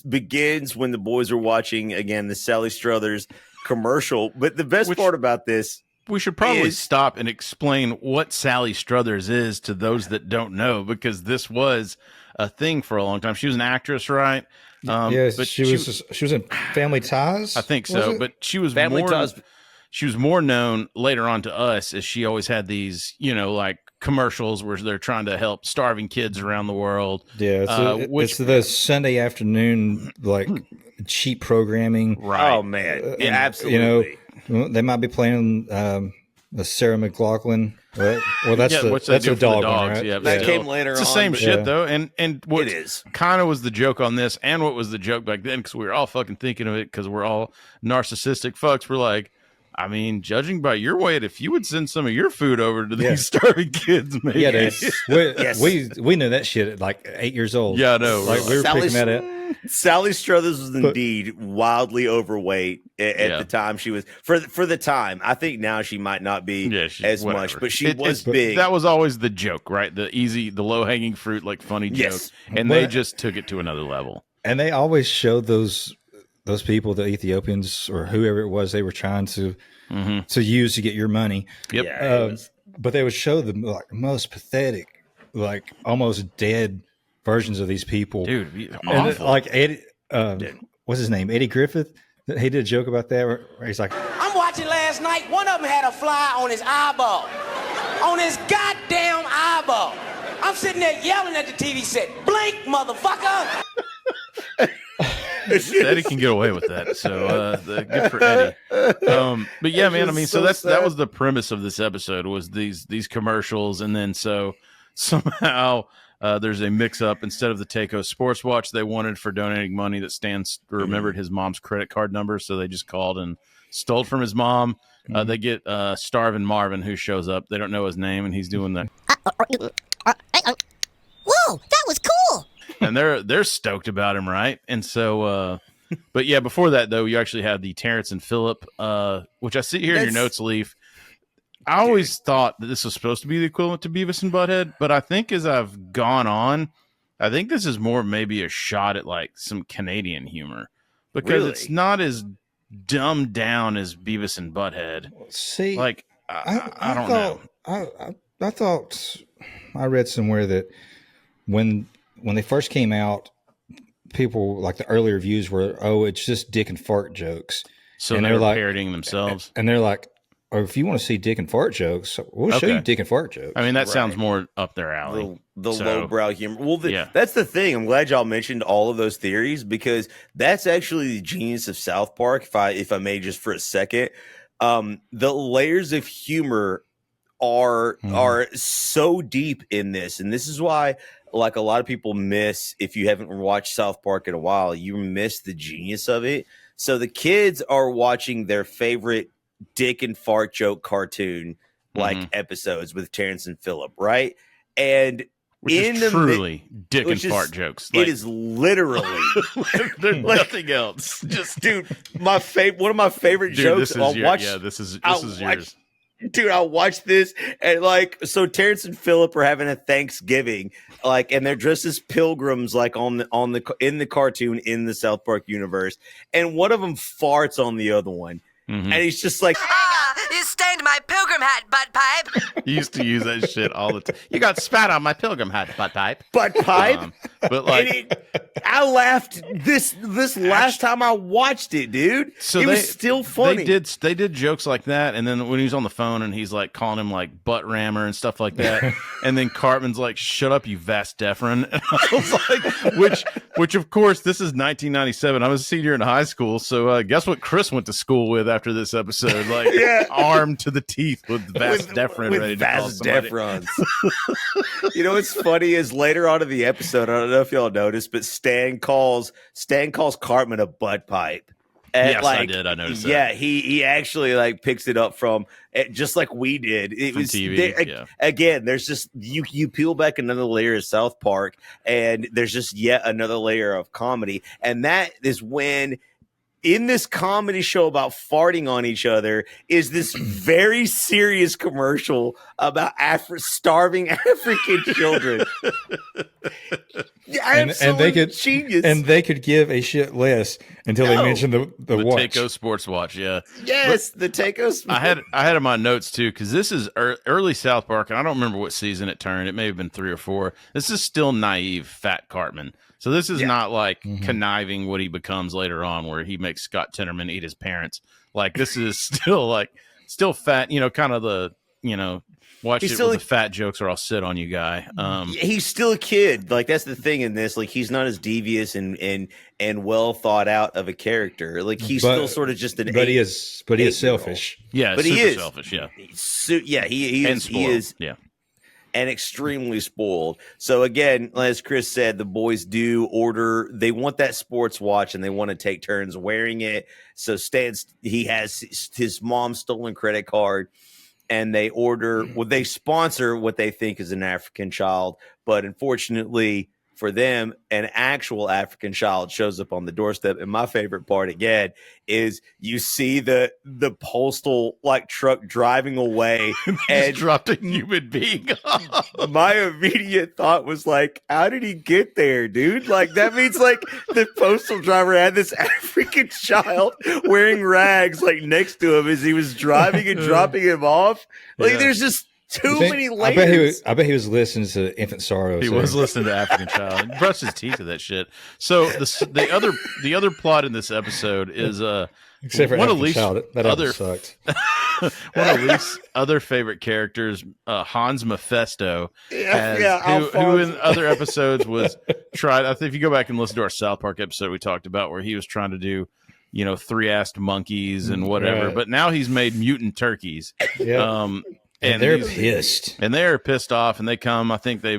S4: begins when the boys are watching again the Sally Struthers commercial. But the best part about this,
S2: we should probably stop and explain what Sally Struthers is to those that don't know, because this was a thing for a long time. She was an actress, right?
S5: Yes, but she was in Family Ties.
S2: I think so, but she was
S4: Family Ties.
S2: She was more known later on to us as she always had these, like commercials where they're trying to help starving kids around the world.
S5: Yeah, it's the Sunday afternoon like cheap programming.
S2: Right.
S4: Oh man, yeah, absolutely.
S5: They might be playing the Sarah McLachlan. Well, that's a dog one, right?
S2: Yeah,
S4: that came later.
S2: It's the same shit though, and what it is kind of was the joke on this, and what was the joke back then, because we were all fucking thinking of it because we're all narcissistic fucks. We're like, I mean, judging by your weight, if you would send some of your food over to these starving kids, maybe.
S5: Yeah, we knew that shit at like 8 years old.
S2: Yeah, I know.
S5: Like we were picking that up.
S4: Sally Struthers was indeed wildly overweight at the time. She was for the time. I think now she might not be as much, but she was big.
S2: That was always the joke, right? The low hanging fruit, like funny joke, and they just took it to another level.
S5: And they always showed those people, the Ethiopians or whoever it was, they were trying to use to get your money.
S2: Yep.
S4: Yeah,
S5: but they would show the like most pathetic, like almost dead versions of these people.
S2: Dude,
S5: and like Eddie, what's his name? Eddie Griffith. He did a joke about that where he's like,
S19: I'm watching last night. One of them had a fly on his eyeball. On his goddamn eyeball. I'm sitting there yelling at the TV set, blink, motherfucker.
S2: Eddie can get away with that, so good for Eddie. But yeah, man, I mean, so that was the premise of this episode, was these commercials, and then so somehow there's a mix-up. Instead of the Takeo sports watch they wanted for donating money that remembered his mom's credit card number, so they just called and stole from his mom. They get Starving Marvin, who shows up. They don't know his name, and he's doing the
S11: whoa, that was cool.
S2: And they're stoked about him, right? And so, but yeah, before that though, you actually had the Terrence and Phillip, which I see here in your notes, Leaf. I always thought that this was supposed to be the equivalent to Beavis and Butthead, but I think as I've gone on, I think this is more maybe a shot at like some Canadian humor, because it's not as dumbed down as Beavis and Butthead.
S5: See,
S2: like I don't know.
S5: I thought I read somewhere that when they first came out, people like the early reviews were, it's just dick and fart jokes.
S2: So
S5: and
S2: they're
S5: like
S2: parodying themselves.
S5: And they're like, or if you want to see dick and fart jokes, we'll show you dick and fart jokes.
S2: I mean, that sounds more up their alley.
S4: The lowbrow humor. Well, that's the thing. I'm glad y'all mentioned all of those theories because that's actually the genius of South Park. If I may, just for a second, the layers of humor are so deep in this, and this is why, like a lot of people miss, if you haven't watched South Park in a while, you miss the genius of it. So the kids are watching their favorite dick and fart joke cartoon episodes with Terrence and Phillip, right? And
S2: which is truly dick and fart jokes.
S4: It is literally
S2: there's nothing else.
S4: Just dude, one of my favorite jokes.
S2: This is yours.
S4: Dude, I'll watch this and so Terrence and Phillip are having a Thanksgiving, and they're dressed as pilgrims, in the cartoon in the South Park universe, and one of them farts on the other one, and he's just like,
S3: you stained my pilgrim hat, butt pipe.
S2: You used to use that shit all the time. You got spat on my pilgrim hat, butt pipe.
S4: Butt pipe.
S2: But
S4: I laughed this last time I watched it, dude. So it was still funny.
S2: They did jokes like that, and then when he was on the phone and he's like calling him like butt rammer and stuff like that, and then Cartman's like, "Shut up, you vas deferens." And I was like, which of course this is 1997. I was a senior in high school, so guess what Chris went to school with after this episode? Armed to the teeth with vas deferens ready to call somebody.
S4: You know what's funny is later on in the episode, I don't know if y'all noticed, but Stan calls Cartman a butt pipe. And
S2: yes, I did. I noticed that.
S4: Yeah, he actually picks it up from just like we did. It
S2: from
S4: was
S2: TV.
S4: Again, there's just you peel back another layer of South Park, and there's just yet another layer of comedy, and that is when, in this comedy show about farting on each other, is this very serious commercial about starving African children.
S5: And they could
S4: genius.
S5: And they could give a shit less until they mentioned the watch.
S2: Takeo Sports Watch, yeah.
S4: Yes, the Takeo Sports.
S2: I had in my notes too, because this is early South Park, and I don't remember what season it turned. It may have been 3 or 4. This is still naive fat Cartman. So this is not conniving what he becomes later on, where he makes Scott Tenorman eat his parents. This is still fat, kind of the, watch it with the fat jokes or I'll sit on you guy.
S4: He's still a kid. That's the thing in this. He's not as devious and well thought out of a character. He's still sort of just an.
S5: But he is selfish.
S2: Yeah,
S4: but he is
S2: selfish. Yeah,
S4: he is.
S2: Spoiled.
S4: He is.
S2: Yeah.
S4: And extremely spoiled. So again, as Chris said, the boys do order. They want that sports watch, and they want to take turns wearing it. So he has his mom's stolen credit card, and they order. Well, they sponsor what they think is an African child, but unfortunately for them, an actual African child shows up on the doorstep. And my favorite part again is you see the postal truck driving away and
S2: dropped a human being.
S4: My immediate thought was how did he get there, dude? That means the postal driver had this African child wearing rags next to him as he was driving and dropping him off. There's just too many layers.
S5: I bet he was listening to Infant Sorrow.
S2: He was listening to African Child. He brushed his teeth with that shit. So the other plot in this episode is
S5: except for
S2: one
S5: African Child, that other sucked.
S2: One of Lee's other favorite characters, Hans Mephisto, who in other episodes was tried. I think if you go back and listen to our South Park episode we talked about, where he was trying to do 3-assed monkeys and whatever,
S5: right.
S2: But now he's made mutant turkeys.
S5: Yeah. And they're pissed.
S2: And they're pissed off, and they come. I think they,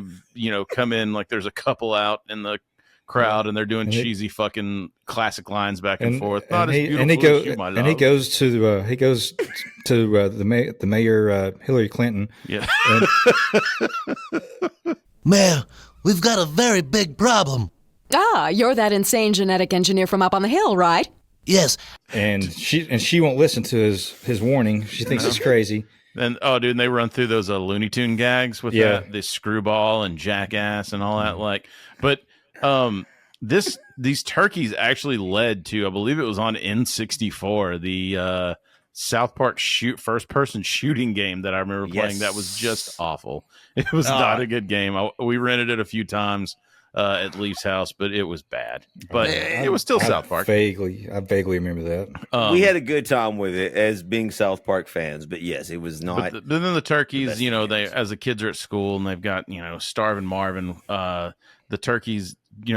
S2: come in there's a couple out in the crowd, and they're doing cheesy fucking classic lines back and forth.
S5: He goes to the mayor Hillary Clinton.
S2: Yeah.
S6: Mayor, we've got a very big problem.
S7: You're that insane genetic engineer from up on the hill, right?
S6: Yes.
S5: And she won't listen to his warning. She thinks it's crazy.
S2: And and they run through those Looney Tune gags with this screwball and jackass and all that. But these turkeys actually led to, I believe it was on N64, the South Park first person shooting game that I remember playing. That was just awful. It was not a good game. We rented it a few times. at Leaf's house, but it was bad. But it was still South Park.
S5: I vaguely remember that.
S4: We had a good time with it as being South Park fans, but yes, it was not.
S2: But then the turkeys, they as the kids are at school and they've got Starving Marvin, the turkeys,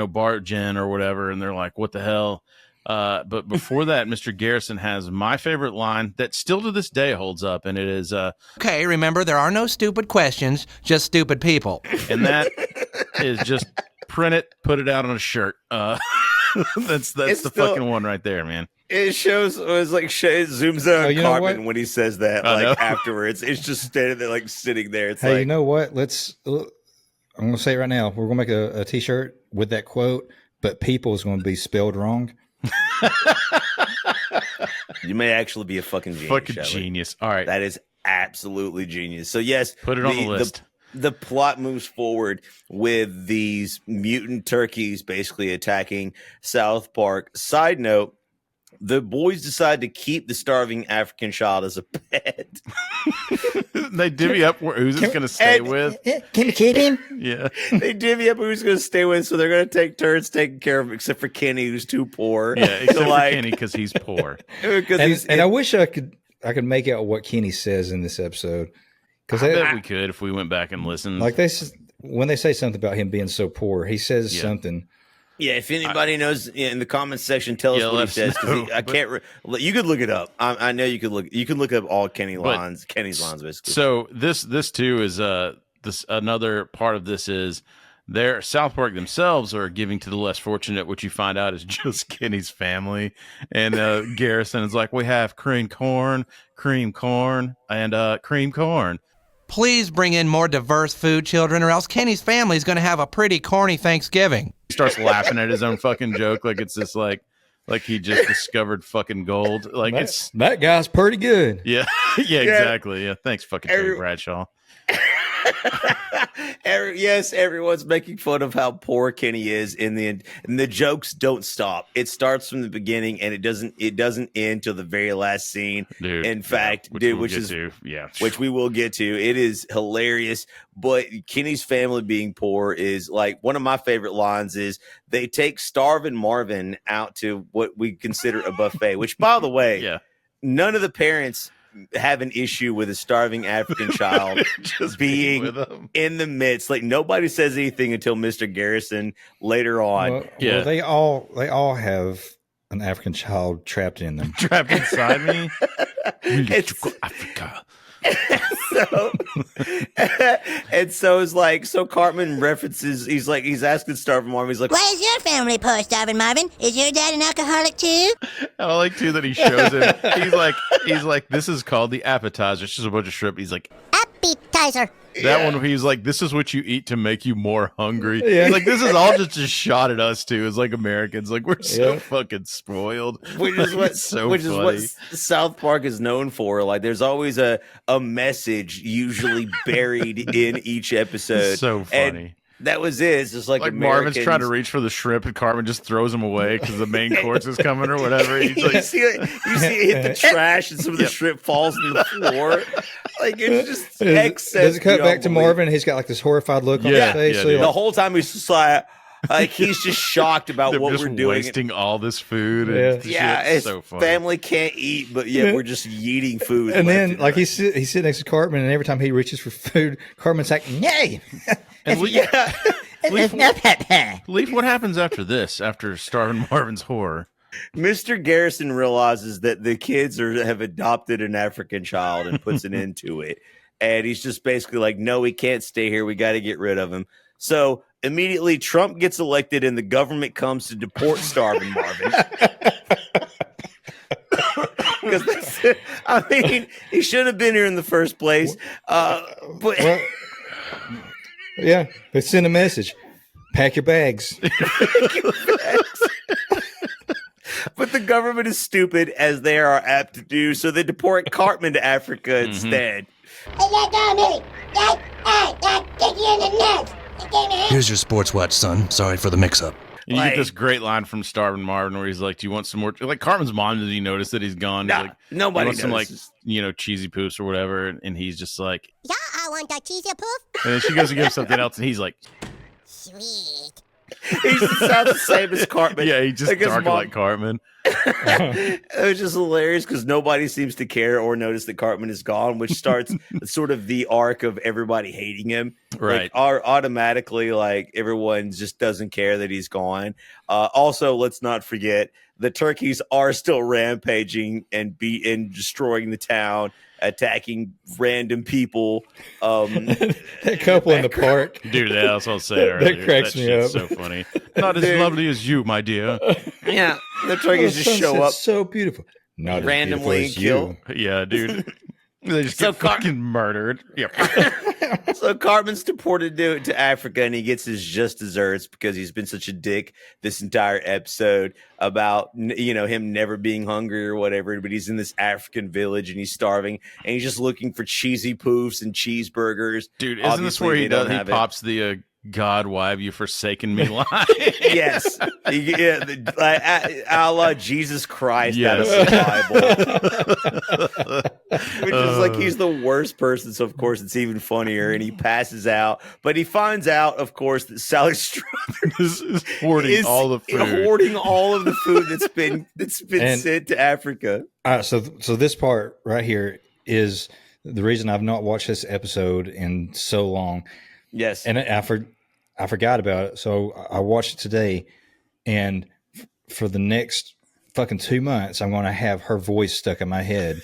S2: barge in or whatever, and they're like, "What the hell?" But before that, Mr. Garrison has my favorite line that still to this day holds up, and it is,
S17: Okay, remember, there are no stupid questions, just stupid people.
S2: And that is just print it, put it out on a shirt. That's the fucking one right there, man.
S4: It shows, it zooms in on Cartman when he says that, afterwards. It's just standing there, sitting there. It's
S5: you know what? I'm going to say it right now. We're going to make a t-shirt with that quote, but people is going to be spelled wrong.
S4: You may actually be a fucking genius.
S2: Genius. All right.
S4: That is absolutely genius. So yes,
S2: put it on the list.
S4: The plot moves forward with these mutant turkeys basically attacking South Park. Side note, the boys decide to keep the starving African child as a pet.
S2: They divvy up who's it's going to stay with.
S11: Can we keep him?
S2: Yeah.
S4: They divvy up who's going to stay with, so they're going to take turns taking care of him, except for Kenny, who's too poor.
S2: Yeah, except for Kenny because he's poor.
S5: And I wish I could make out what Kenny says in this episode.
S2: I bet we could if we went back and listened.
S5: When they say something about him being so poor, he says something.
S4: Yeah, if anybody knows in the comments section, tell us what he says. I can't. You could look it up. I know you could look. You can look up all Kenny's lines, basically.
S2: So this too is this another part of this is their South Park themselves are giving to the less fortunate, which you find out is just Kenny's family. And Garrison is like, we have cream corn, and cream corn.
S17: Please bring in more diverse food, children, or else Kenny's family is going to have a pretty corny Thanksgiving.
S2: He starts laughing at his own fucking joke like it's this like he just discovered fucking gold. Like
S5: that guy's pretty good.
S2: Yeah, yeah, exactly. Yeah, thanks, fucking Terry Bradshaw.
S4: Yes, everyone's making fun of how poor Kenny is in the end, and the jokes don't stop. It starts from the beginning and it doesn't end till the very last scene.
S2: Dude,
S4: in fact, which we will get to. It is hilarious. But Kenny's family being poor is like one of my favorite lines is they take Starving Marvin out to what we consider a buffet, which by the way, none of the parents have an issue with a starving African child just being in the midst. Like nobody says anything until Mr. Garrison later on.
S5: Well, they all have an African child trapped in them.
S2: Trapped inside me.
S4: Africa. So it's like, so Cartman references, he's asking Starving Marvin, he's like,
S11: why is your family poor, Starving Marvin? Is your dad an alcoholic too?
S2: I like too that he shows him. He's like, this is called the appetizer. It's just a bunch of shrimp. He's like,
S11: appetizer.
S2: That one, he's like, this is what you eat to make you more hungry. Yeah. Like, this is all just a shot at us, too, as like Americans. Like, we're so fucking spoiled.
S4: Which is what South Park is known for. Like, there's always a message usually buried in each episode.
S2: So funny.
S4: And that was it. It's just like
S2: Marvin's trying to reach for the shrimp and Cartman just throws him away because the main course is coming or whatever. He's like,
S4: you see it hit the trash and some of the shrimp falls on the floor. Like it's just excess.
S5: Does it cut back to Marvin? He's got like this horrified look on his face.
S4: So the whole time he's just like he's just shocked about what we're doing.
S2: Wasting all this food.
S4: It's
S2: so funny.
S4: Family can't eat, but we're just eating food.
S5: And then like he's sitting next to Cartman, and every time he reaches for food, Cartman's like, "Nay."
S2: And Leaf, what happens after this? After Starving Marvin's horror?
S4: Mr. Garrison realizes that the kids have adopted an African child and puts an end to it. And he's just basically like, no, he can't stay here. We got to get rid of him. So immediately Trump gets elected and the government comes to deport Starving Marvin. Because I mean, he should have been here in the first place.
S5: Yeah, they send a message. Pack your bags.
S4: But the government is stupid, as they are apt to do, so they deport Cartman to Africa instead.
S20: Here's your sports watch, son. Sorry for the mix-up.
S2: You get this great line from Starving Marvin where he's like, do you want some more? Like Cartman's mom, did he notice that he's gone?
S4: Nah,
S2: like,
S4: nobody
S2: wants
S4: notices.
S2: Some cheesy poofs or whatever. And he's just like,
S11: Yeah, I want that cheesy poof.
S2: and then she goes to give him something else and he's like,
S11: Sweet.
S4: He just sounds the same as Cartman.
S2: Yeah, he just talking like Cartman.
S4: It was just hilarious because nobody seems to care or notice that Cartman is gone, which starts sort of the arc of everybody hating him.
S2: Right.
S4: Automatically, like everyone just doesn't care that he's gone. Also, let's not forget the turkeys are still rampaging and destroying the town, attacking random people.
S5: That couple in the park.
S2: Dude, that's what I was saying earlier.
S5: That cracks me up.
S2: So funny. Not as lovely as you, my dear.
S4: Yeah, the turkeys just show up.
S5: So beautiful. Not
S4: randomly
S5: as beautiful
S4: and
S5: as
S4: kill.
S2: Yeah, dude. They just get fucking murdered. Yeah.
S4: So Cartman's deported to Africa, and he gets his just desserts because he's been such a dick this entire episode about him never being hungry or whatever. But he's in this African village and he's starving, and he's just looking for cheesy poofs and cheeseburgers.
S2: Dude, isn't this where he pops the God, why have you forsaken me line?
S4: Yes. A la Jesus Christ out of the Bible. Which is like he's the worst person, so of course it's even funnier, and he passes out. But he finds out, of course, that Sally Struthers
S2: is hoarding all the food.
S4: Hoarding all of the food that's been sent to Africa.
S5: So this part right here is the reason I've not watched this episode in so long.
S4: Yes.
S5: And I forgot about it. So I watched it today, and for the next fucking 2 months, I'm going to have her voice stuck in my head.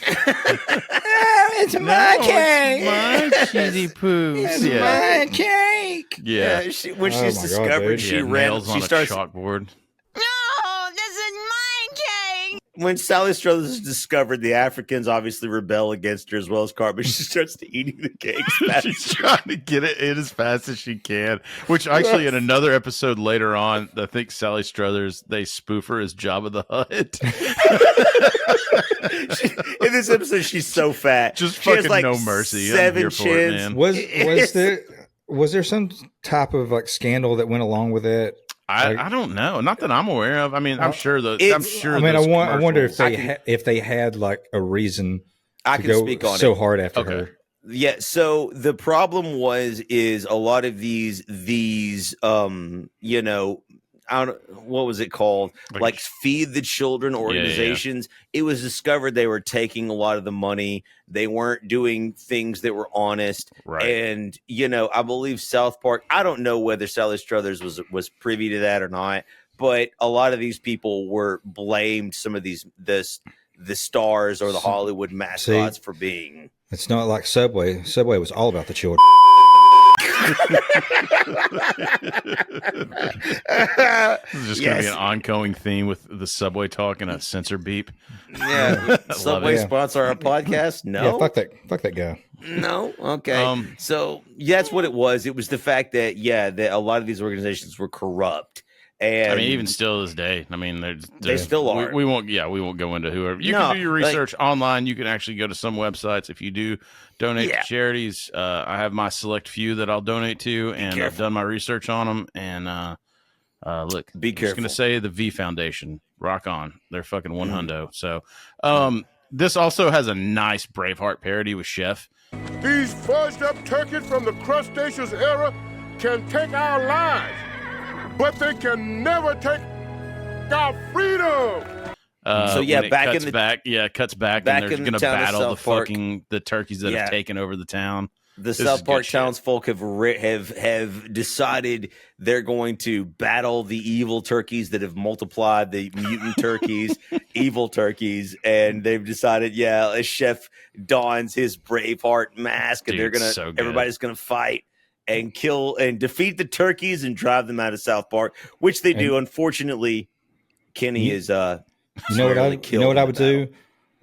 S5: It's my cake.
S2: It's my cheesy poofs.
S5: It's my cake.
S2: Yeah.
S4: When she's discovered, she
S2: nails on
S4: she starts
S2: a chalkboard.
S4: When Sally Struthers is discovered, the Africans obviously rebel against her as well as Cartman. She starts eating the cakes.
S2: She's trying to get it in as fast as she can. Which actually, in another episode later on, I think Sally Struthers, they spoof her as Jabba the Hutt.
S4: In this episode, she's so fat.
S2: Just
S4: she has
S2: fucking no mercy.
S4: 7 chins.
S5: Was there some type of like scandal that went along with it?
S2: I don't know. Not that I'm aware of. I mean, I'm sure. I
S5: wonder if they had like a reason
S4: I
S5: to
S4: can
S5: go
S4: speak on
S5: so
S4: it.
S5: hard after her.
S4: Yeah. So the problem is a lot of these I don't, what was it called? Like Feed the Children organizations. Yeah. It was discovered they were taking a lot of the money. They weren't doing things that were honest.
S2: Right.
S4: And, I believe South Park, I don't know whether Sally Struthers was privy to that or not, but a lot of these people were blamed some of the stars or the Hollywood mascots for being.
S5: It's not like Subway. Subway was all about the children.
S2: This is just going to be an ongoing theme with the Subway talk and a censor beep.
S4: Yeah, Subway sponsor our podcast. No,
S5: yeah, fuck that guy.
S4: No, okay. So that's what it was. It was the fact that that a lot of these organizations were corrupt. And
S2: I mean, even still this day, I mean,
S4: they still are.
S2: We won't go into whoever. You can do your research online. You can actually go to some websites. If you do donate to charities, I have my select few that I'll donate to, and I've done my research on them. And look,
S4: be careful.
S2: I'm just going to say the V Foundation, rock on. They're fucking one hundo. So this also has a nice Braveheart parody with Chef.
S14: These fudged up turkeys from the crustaceous era can take our lives, but they can never take our freedom.
S2: It cuts back, and they're going to battle the turkeys that have taken over the town.
S4: The South Park townsfolk have decided they're going to battle the evil turkeys that have multiplied, the mutant turkeys, evil turkeys, and they've decided, a Chef dons his Braveheart mask, and everybody's gonna fight and kill and defeat the turkeys and drive them out of South Park, which they do. Unfortunately, Kenny is
S5: You know what I would do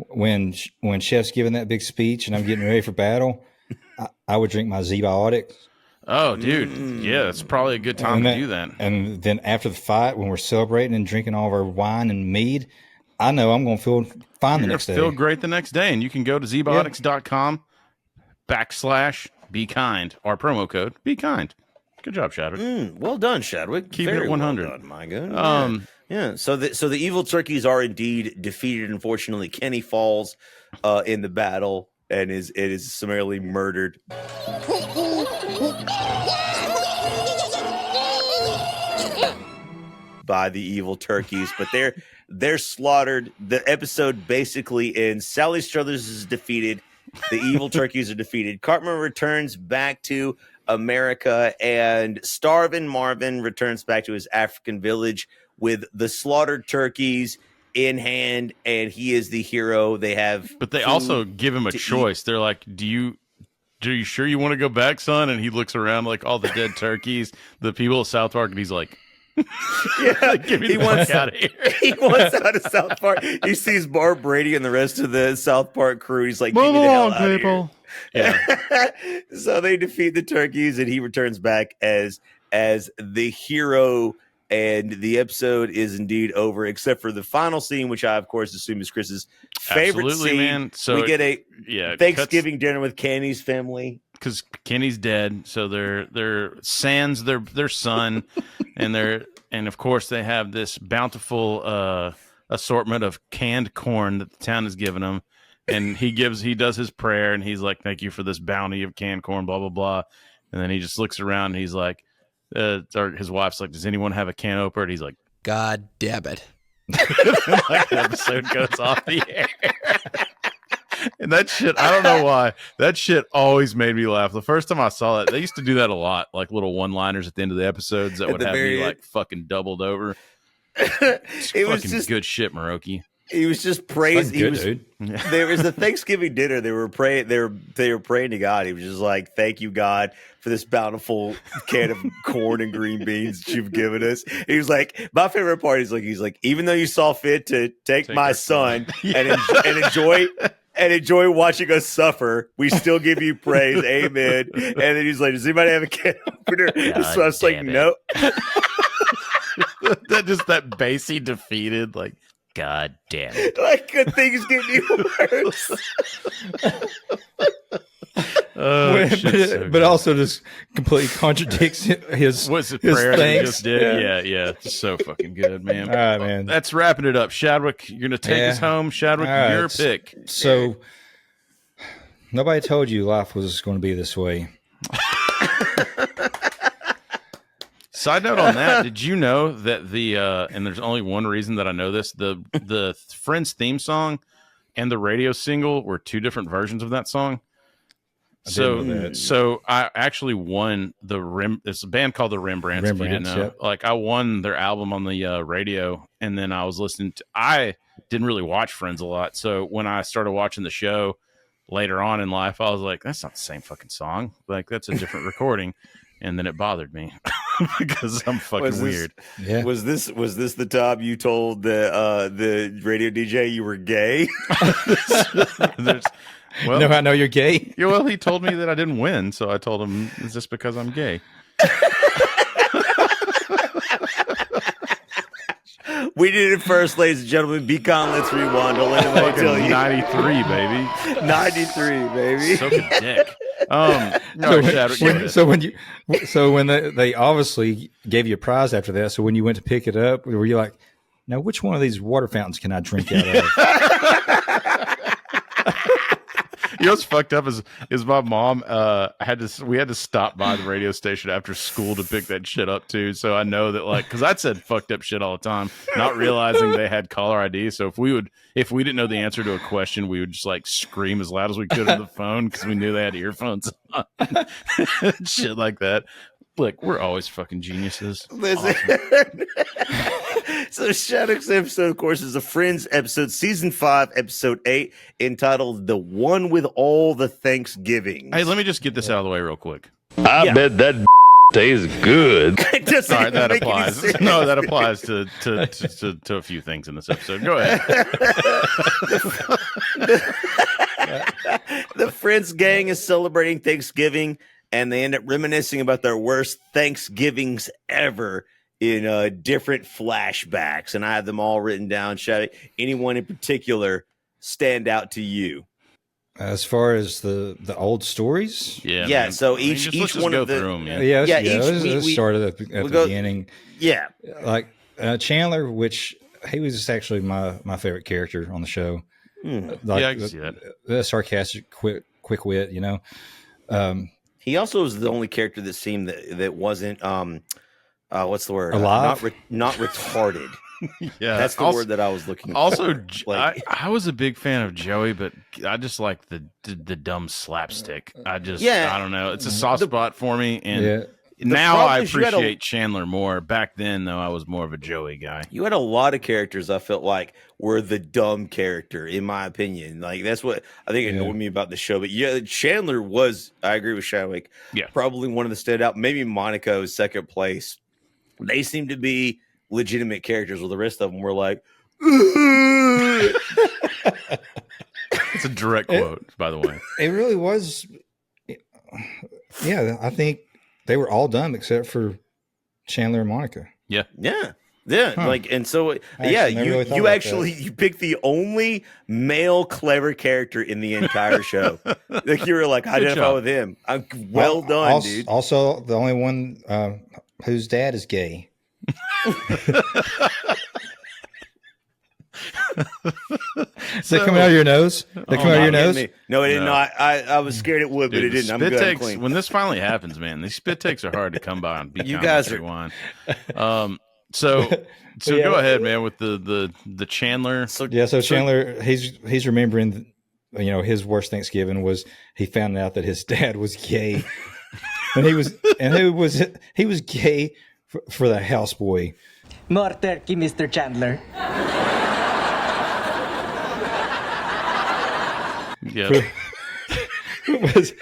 S5: when Chef's giving that big speech and I'm getting ready for battle? I would drink my Zebiotics.
S2: Oh, dude. Yeah, that's probably a good time to do that.
S5: And then after the fight, when we're celebrating and drinking all of our wine and mead, I know I'm going to feel fine the next day.
S2: Feel great the next day. And you can go to zebiotics.com/bekind. Our promo code, be kind. Good job, Shadwick.
S4: Well done, Shadwick.
S2: Keeping it 100.
S4: Well done, my good. Yeah. So the evil turkeys are indeed defeated. Unfortunately, Kenny falls in the battle and is summarily murdered. by the evil turkeys, but they're slaughtered. The episode basically ends. Sally Struthers is defeated. The evil turkeys are defeated. Cartman returns back to America, and Starving Marvin returns back to his African village with the slaughtered turkeys in hand, and he is the hero. They have,
S2: but they also give him a choice. They're like, "Do you sure you want to go back, son?" And he looks around like all the dead turkeys, the people of South Park, and he's like,
S4: "Yeah,
S2: give me the fuck out of here."
S4: He wants out of South Park. He sees Barb Brady and the rest of the South Park crew. He's like, "Get me the hell out of here." Yeah. So they defeat the turkeys, and he returns back as the hero. And the episode is indeed over, except for the final scene, which I, of course, assume is Chris's favorite scene. Man. So we get a Thanksgiving dinner with Kenny's family
S2: because Kenny's dead. So they're sans their son, and of course they have this bountiful assortment of canned corn that the town has given him, and he does his prayer, and he's like, "Thank you for this bounty of canned corn," blah blah blah, and then he just looks around, and he's like. Or his wife's like, "Does anyone have a can opener?" And he's like,
S17: "God damn it!"
S2: Like the episode goes off the air, and that shit, I don't know why. That shit always made me laugh. The first time I saw that, they used to do that a lot, like little one-liners at the end of the episodes that would have me like fucking doubled over. It was just good shit, Maroki.
S4: He was just praising. There was a Thanksgiving dinner. They were praying. They were praying to God. He was just like, "Thank you, God, for this bountiful can of corn and green beans that you've given us." He was like, my favorite part is he's like, "Even though you saw fit to take my son and enjoy watching us suffer, we still give you praise. Amen." And then he's like, "Does anybody have a can opener?" So I was like, "No."
S2: that bassy defeated like. God damn it.
S4: Like, good things get even worse.
S5: But also just completely contradicts his
S2: prayer that he
S5: thanks.
S2: just did. Yeah. So fucking good, man.
S5: All right, man.
S2: That's wrapping it up. Shadwick, you're going to take us home. Shadwick, your pick.
S5: So, nobody told you life was going to be this way.
S2: Side note on that, did you know that and there's only one reason that I know this, the Friends theme song and the radio single were two different versions of that song. So I actually won it's a band called the Rembrandts, if you didn't know. Yep. Like I won their album on the radio, and then I was listening to, I didn't really watch Friends a lot. So when I started watching the show later on in life, I was like, that's not the same fucking song. Like that's a different recording. And then it bothered me because I'm fucking weird.
S4: Yeah. Was this the time you told the radio DJ you were gay?
S5: Well, no, I know you're gay.
S2: Yeah, well, he told me that I didn't win, so I told him, "Is this because I'm gay?"
S4: We did it first, ladies and gentlemen. Be calm, let's rewind. Don't let anybody tell you.
S2: 93, baby.
S4: 93, baby.
S2: So good dick. No,
S5: so when they obviously gave you a prize after that. So when you went to pick it up, were you like, "Now, which one of these water fountains can I drink out of?"
S2: You know what's fucked up is my mom we had to stop by the radio station after school to pick that shit up too. So I know that because I said fucked up shit all the time, not realizing they had caller ID. So if we didn't know the answer to a question, we would just scream as loud as we could on the phone because we knew they had earphones on. Shit like that. Look, we're always fucking geniuses.
S4: Listen. Awesome. So Shadwick's episode, of course, is a Friends episode, season 5, episode 8, entitled "The One with All the Thanksgiving."
S2: Hey, let me just get this out of the way real quick.
S21: I bet that tastes good.
S2: All right, that applies. No, that applies to a few things in this episode. Go ahead.
S4: The Friends gang is celebrating Thanksgiving, and they end up reminiscing about their worst Thanksgivings ever in different flashbacks. And I have them all written down. Shall anyone in particular stand out to you?
S5: As far as the old stories?
S4: Yeah.
S2: Man.
S4: So each one of the
S2: them,
S5: let's start at the beginning.
S4: Yeah.
S5: Like Chandler, which he was just actually my favorite character on the show.
S2: Like, I can see that.
S5: The sarcastic, quick wit,
S4: He also was the only character that seemed that wasn't what's the word?
S5: Alive?
S4: Not retarded.
S2: Yeah,
S4: that's the word that I was looking for.
S2: Also, I was a big fan of Joey, but I just like the dumb slapstick. I don't know. It's a soft spot for me, and now I appreciate Chandler more. Back then, though, I was more of a Joey guy.
S4: You had a lot of characters I felt like were the dumb character, in my opinion. Like, that's what I think annoyed me about the show. But yeah, Chandler was, I agree with Shadwick, probably one of the standout. Maybe Monaco is second place. They seem to be legitimate characters, while the rest of them were like,
S2: it's a direct quote, by the way.
S5: It really was. Yeah, I think they were all dumb except for Chandler and Monica.
S2: Yeah.
S4: Like, and so you picked the only male clever character in the entire show. Like, you were like, identify with him. Well done, dude.
S5: Also, the only one whose dad is gay. Is that coming out of your nose? That coming out of your nose?
S4: No, it did not. I was scared it would, but it didn't. I'm good. I'm clean.
S2: When this finally happens, man, these spit takes are hard to come by on.
S4: You guys are
S2: one. So go ahead, man, with the Chandler.
S5: So Chandler, he's remembering, his worst Thanksgiving was he found out that his dad was gay, and he was gay for the houseboy.
S8: More turkey, Mr. Chandler.
S2: Yeah.
S5: It was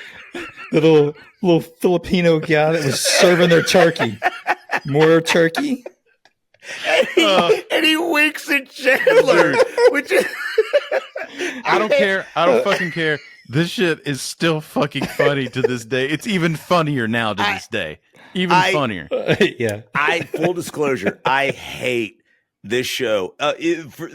S5: the little Filipino guy that was serving their turkey. More turkey.
S4: And he winks at Chandler, which is
S2: I don't care. I don't fucking care. This shit is still fucking funny to this day. It's even funnier now to this day. Even funnier.
S5: Yeah.
S4: Full disclosure, I hate this show.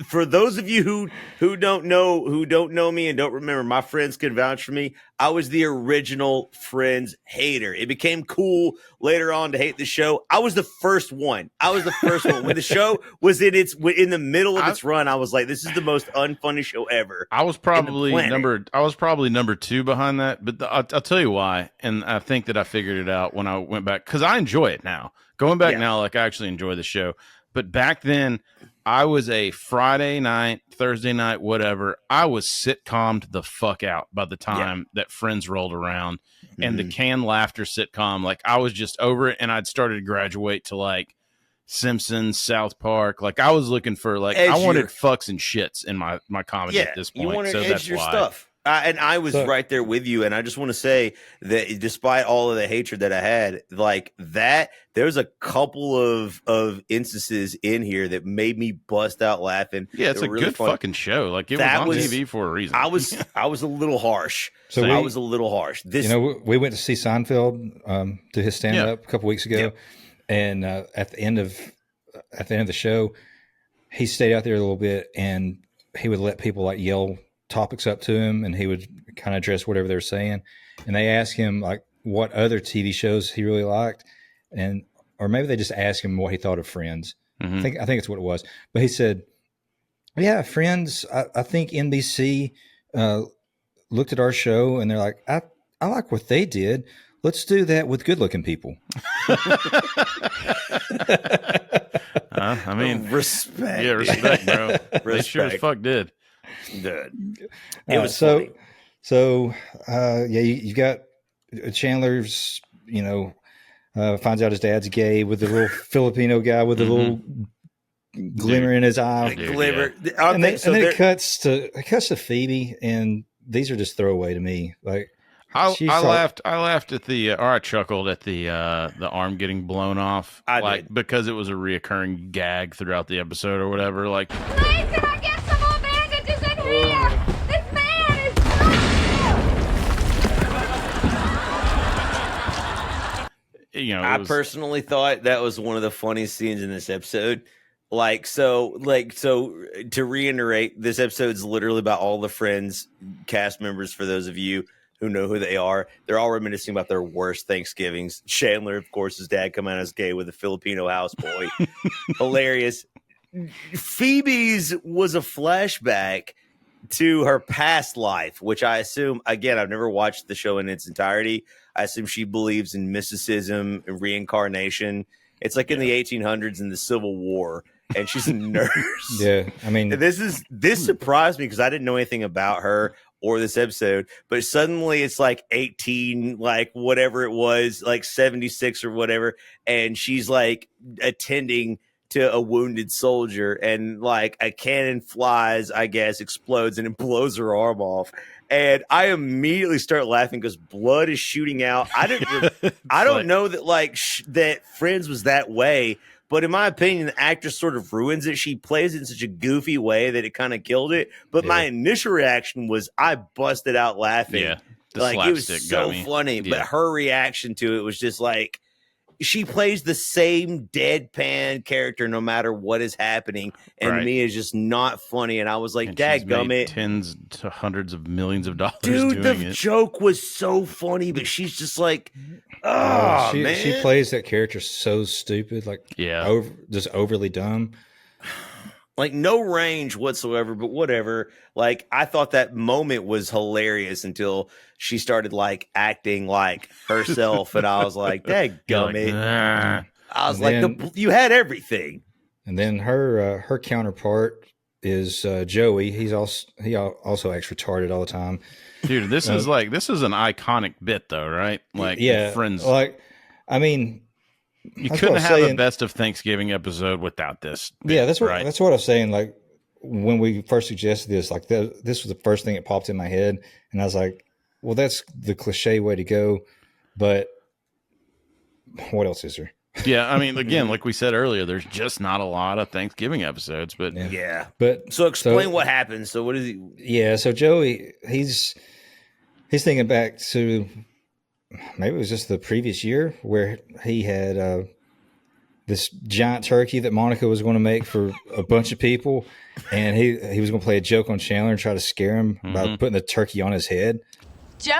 S4: For those of you who don't know me and don't remember, my friends can vouch for me. I was the original Friends hater. It became cool later on to hate the show. I was the first one. When the show was in the middle of its run. I was like, this is the most unfunny show ever.
S2: I was probably number 2 behind that, but I'll tell you why. And I think that I figured it out when I went back, because I enjoy it now. Going back now, like, I actually enjoy the show. But back then, I was a Friday night, Thursday night, whatever. I was sitcommed the fuck out by the time that Friends rolled around. And the canned laughter sitcom, like, I was just over it, and I'd started to graduate to, like, Simpsons, South Park. Like, I was looking for, like, I wanted fucks and shits in my comedy at this point.
S4: You wanted
S2: so that's
S4: your
S2: why.
S4: stuff. And I was right there with you. And I just want to say that despite all of the hatred that I had, like that, there's a couple of instances in here that made me bust out laughing.
S2: Yeah, it's a really good fucking show. Like, it was on TV for a reason.
S4: I was a little harsh. I was a little harsh.
S5: We went to see Seinfeld to his stand up a couple weeks ago, and at the end of the show, he stayed out there a little bit, and he would let people like yell topics up to him, and he would kind of address whatever they're saying. And they asked him like what other TV shows he really liked, or maybe they just asked him what he thought of Friends.
S2: Mm-hmm.
S5: I think it's what it was. But he said, "Yeah, Friends. I think NBC looked at our show and they're like, I like what they did. Let's do that with good-looking people."
S2: I mean,
S4: respect.
S2: Yeah, respect, bro. They sure as fuck did.
S4: Dude. It was
S5: funny. You got Chandler's, finds out his dad's gay with the little Filipino guy with the little glimmer in his eye.
S4: Glimmer.
S5: And then it cuts to Phoebe, and these are just throwaway to me. Like,
S2: I laughed at or I chuckled at the arm getting blown off. I did. Because it was a reoccurring gag throughout the episode or whatever. Like,
S15: Please, can I get some more bandages in here? This man is
S4: I personally thought that was one of the funniest scenes in this episode. So to reiterate, this episode is literally about all the Friends cast members. For those of you who know who they are, they're all reminiscing about their worst Thanksgivings. Chandler, of course, his dad come out as gay with a Filipino houseboy. Hilarious. Phoebe's was a flashback to her past life, which I assume, again, I've never watched the show in its entirety. I assume she believes in mysticism and reincarnation. It's like in the 1800s in the Civil War, and she's a nurse.
S5: Yeah, I mean,
S4: this surprised me because I didn't know anything about her or this episode, but suddenly it's like 18, like whatever it was, like 76 or whatever, and she's like attending to a wounded soldier, and like a cannon flies, I guess, explodes, and it blows her arm off. And I immediately start laughing because blood is shooting out. I don't know that that Friends was that way, but in my opinion, the actress sort of ruins it. She plays it in such a goofy way that it kind of killed it. But my initial reaction was I busted out laughing.
S2: Yeah,
S4: like it was so funny.
S2: Yeah.
S4: But her reaction to it was just like, she plays the same deadpan character no matter what is happening, and to me, it's just not funny. And I was like, "Dadgummit!"
S2: Tens to hundreds of millions of dollars.
S4: Dude,
S2: doing
S4: the
S2: it.
S4: joke was so funny, but she's just like, "Oh, man!"
S5: She plays that character so stupid, like just overly dumb.
S4: Like no range whatsoever, but whatever. Like I thought that moment was hilarious until she started like acting like herself, and I was like, "Dadgummit!"
S2: Nah.
S4: I was you had everything.
S5: And then her counterpart is Joey. He also acts retarded all the time.
S2: Dude, this is an iconic bit though, right? Like Friends.
S5: Like, I mean,
S2: you couldn't have a best of Thanksgiving episode without this bit,
S5: yeah, that's what I was saying. Like when we first suggested this, like this was the first thing that popped in my head, and I was like, well, that's the cliche way to go, but what else is there?
S2: Yeah, I mean, again, like we said earlier, there's just not a lot of Thanksgiving episodes, but
S4: so explain what happens. So what is he?
S5: Yeah, so Joey, he's thinking back to maybe it was just the previous year where he had this giant turkey that Monica was going to make for a bunch of people, and he was going to play a joke on Chandler and try to scare him by putting the turkey on his head.
S15: Joey,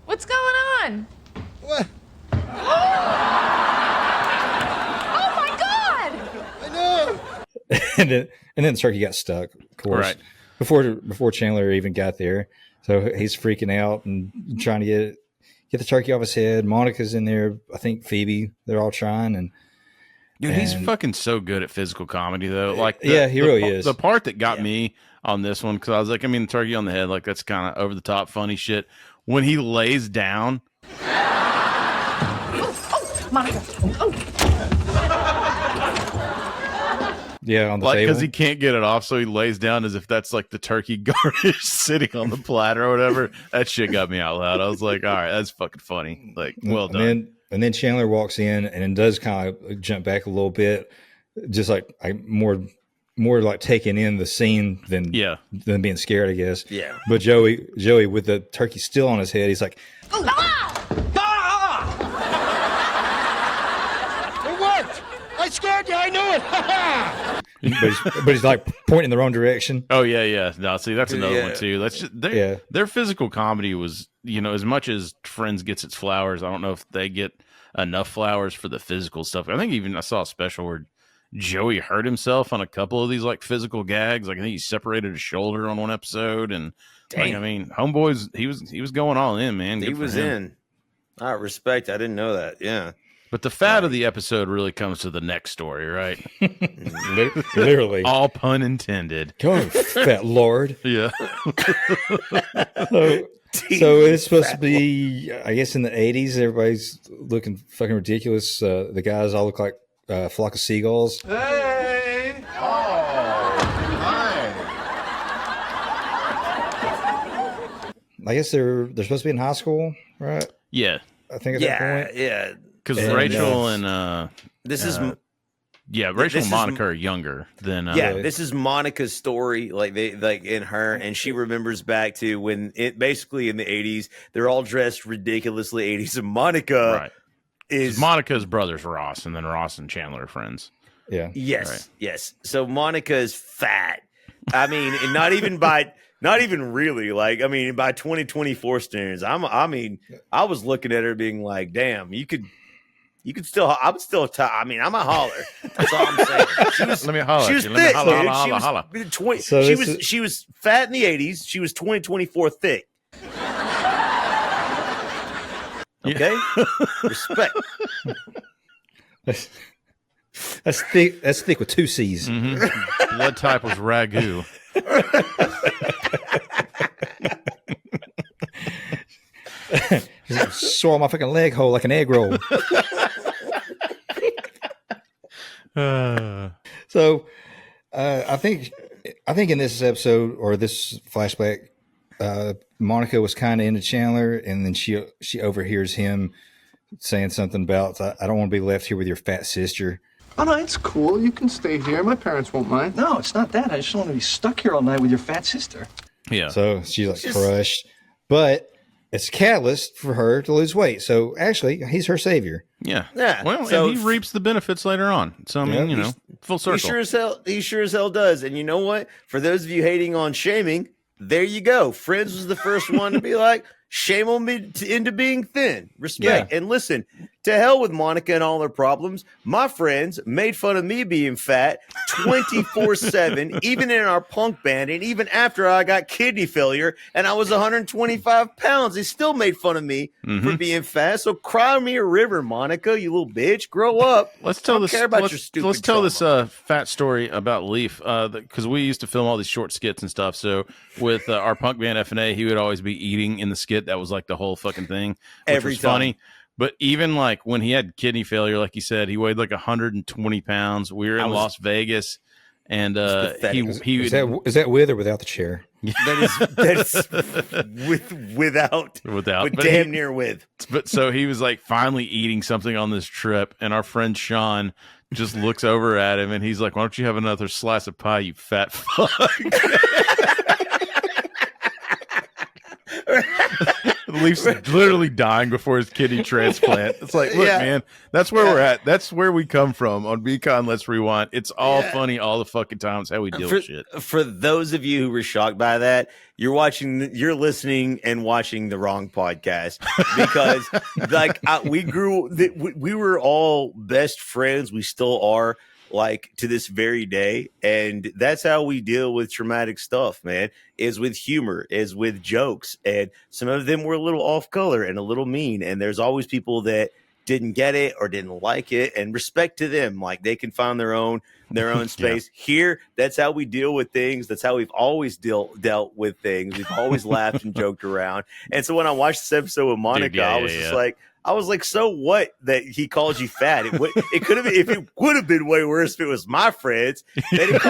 S15: what's going on?
S6: What?
S15: Oh my God!
S6: I know.
S5: and then the turkey got stuck, of course, before Chandler even got there. So he's freaking out and trying to get the turkey off his head. Monica's in there. I think Phoebe. They're all trying. And
S2: dude, he's fucking so good at physical comedy, though. Like,
S5: he really is.
S2: The part that got me on this one, because I was like, I mean, the turkey on the head, like that's kind of over the top, funny shit. When he lays down.
S15: Monica.
S5: Yeah, on the
S2: table.
S5: table.
S2: Because he can't get it off, so he lays down as if that's like the turkey garnish sitting on the platter or whatever. That shit got me out loud. I was like, all right, that's fucking funny. Like, well done.
S5: And then Chandler walks in and it does kind of jump back a little bit, just like more like taking in the scene than being scared, I guess.
S4: Yeah.
S5: But Joey with the turkey still on his head, he's like,
S6: It worked! I scared you, I knew it!
S5: but he's like pointing in the wrong direction.
S2: Oh yeah. No, see, that's another one too. That's just their physical comedy was, as much as Friends gets its flowers, I don't know if they get enough flowers for the physical stuff. I think even I saw a special where Joey hurt himself on a couple of these like physical gags. Like I think he separated his shoulder on one episode, and like, I mean, homeboys, he was going all in, man.
S4: He was in. I respect. I didn't know that. Yeah.
S2: But the fat of the episode really comes to the next story, right?
S5: Literally.
S2: All pun intended.
S5: Come on, fat lord.
S2: Yeah.
S5: So it's supposed to be, I guess, in the 80s. Everybody's looking fucking ridiculous. The guys all look like a flock of seagulls.
S6: Hey! Oh, hi.
S5: I guess they're supposed to be in high school, right?
S2: Yeah.
S5: I think at that point.
S4: Yeah.
S2: Because Rachel and Rachel and Monica are younger than
S4: this is Monica's story, like they in her, and she remembers back to when it basically in the 80s they're all dressed ridiculously 80s, and Monica is
S2: Monica's brother's Ross, and then Ross and Chandler are friends.
S5: Yeah.
S4: Yes. So Monica is fat. I mean, and not even really. Like, I mean, by 2024 standards, I was looking at her being like, damn, you could still, I would still, I mean, I'm a holler. That's all I'm saying.
S2: Let me holler.
S4: She was thick, dude. She was fat in the 80s. She was 2024 thick. Okay? Respect.
S5: That's thick. That's thick with 2 C's.
S2: Mm-hmm. Blood type was ragu.
S5: Saw my fucking leg hole like an egg roll. So, I think in this episode or this flashback, Monica was kind of into Chandler, and then she overhears him saying something about, "I don't want to be left here with your fat sister."
S1: Oh, no, it's cool. You can stay here. My parents won't mind. No, it's not that. I just don't want to be stuck here all night with your fat sister.
S2: Yeah.
S5: So she's like crushed, but it's a catalyst for her to lose weight. So actually, he's her savior.
S2: Yeah.
S4: Yeah.
S2: Well,
S4: So
S2: and he reaps the benefits later on. So I mean, full circle.
S4: He sure as hell does. And you know what? For those of you hating on shaming, there you go. Friends was the first one to be like, shame on me into being thin. Respect.
S5: Yeah.
S4: And listen, to hell with Monica and all her problems. My friends made fun of me being fat 24/7, even in our punk band, and even after I got kidney failure and I was 125 pounds. They still made fun of me for being fat. So cry me a river, Monica, you little bitch. Grow up.
S2: Let's tell this.
S4: Care about your stupid
S2: let's tell
S4: trauma.
S2: this fat story about Leaf, because we used to film all these short skits and stuff. So with our punk band F&A, he would always be eating in the skit. That was like the whole fucking thing, which
S4: Every
S2: was
S4: time.
S2: funny. But even like when he had kidney failure, like he said, he weighed like 120 pounds. We were in Las Vegas, and he
S5: is that with or without the chair?
S4: That is without,
S2: but
S4: damn near with.
S2: But so he was like finally eating something on this trip, and our friend Sean just looks over at him, and he's like, "Why don't you have another slice of pie, you fat fuck?" Leaf's literally dying before his kidney transplant. It's like, look, man, that's where we're at. That's where we come from on Beacon. Let's Rewind. It's all funny all the fucking time. It's how we deal with shit.
S4: For those of you who were shocked by that, you're listening and watching the wrong podcast, because like we were all best friends. We still are, like, to this very day. And that's how we deal with traumatic stuff, man, is with humor, is with jokes. And some of them were a little off color and a little mean. And there's always people that didn't get it or didn't like it, and respect to them. Like, they can find their own space. Here, that's how we deal with things. That's how we've always dealt with things. We've always laughed and joked around. And so when I watched this episode with Monica, I was like, so what that he called you fat? It could have, if it would have been way worse if it was my friends. They'd have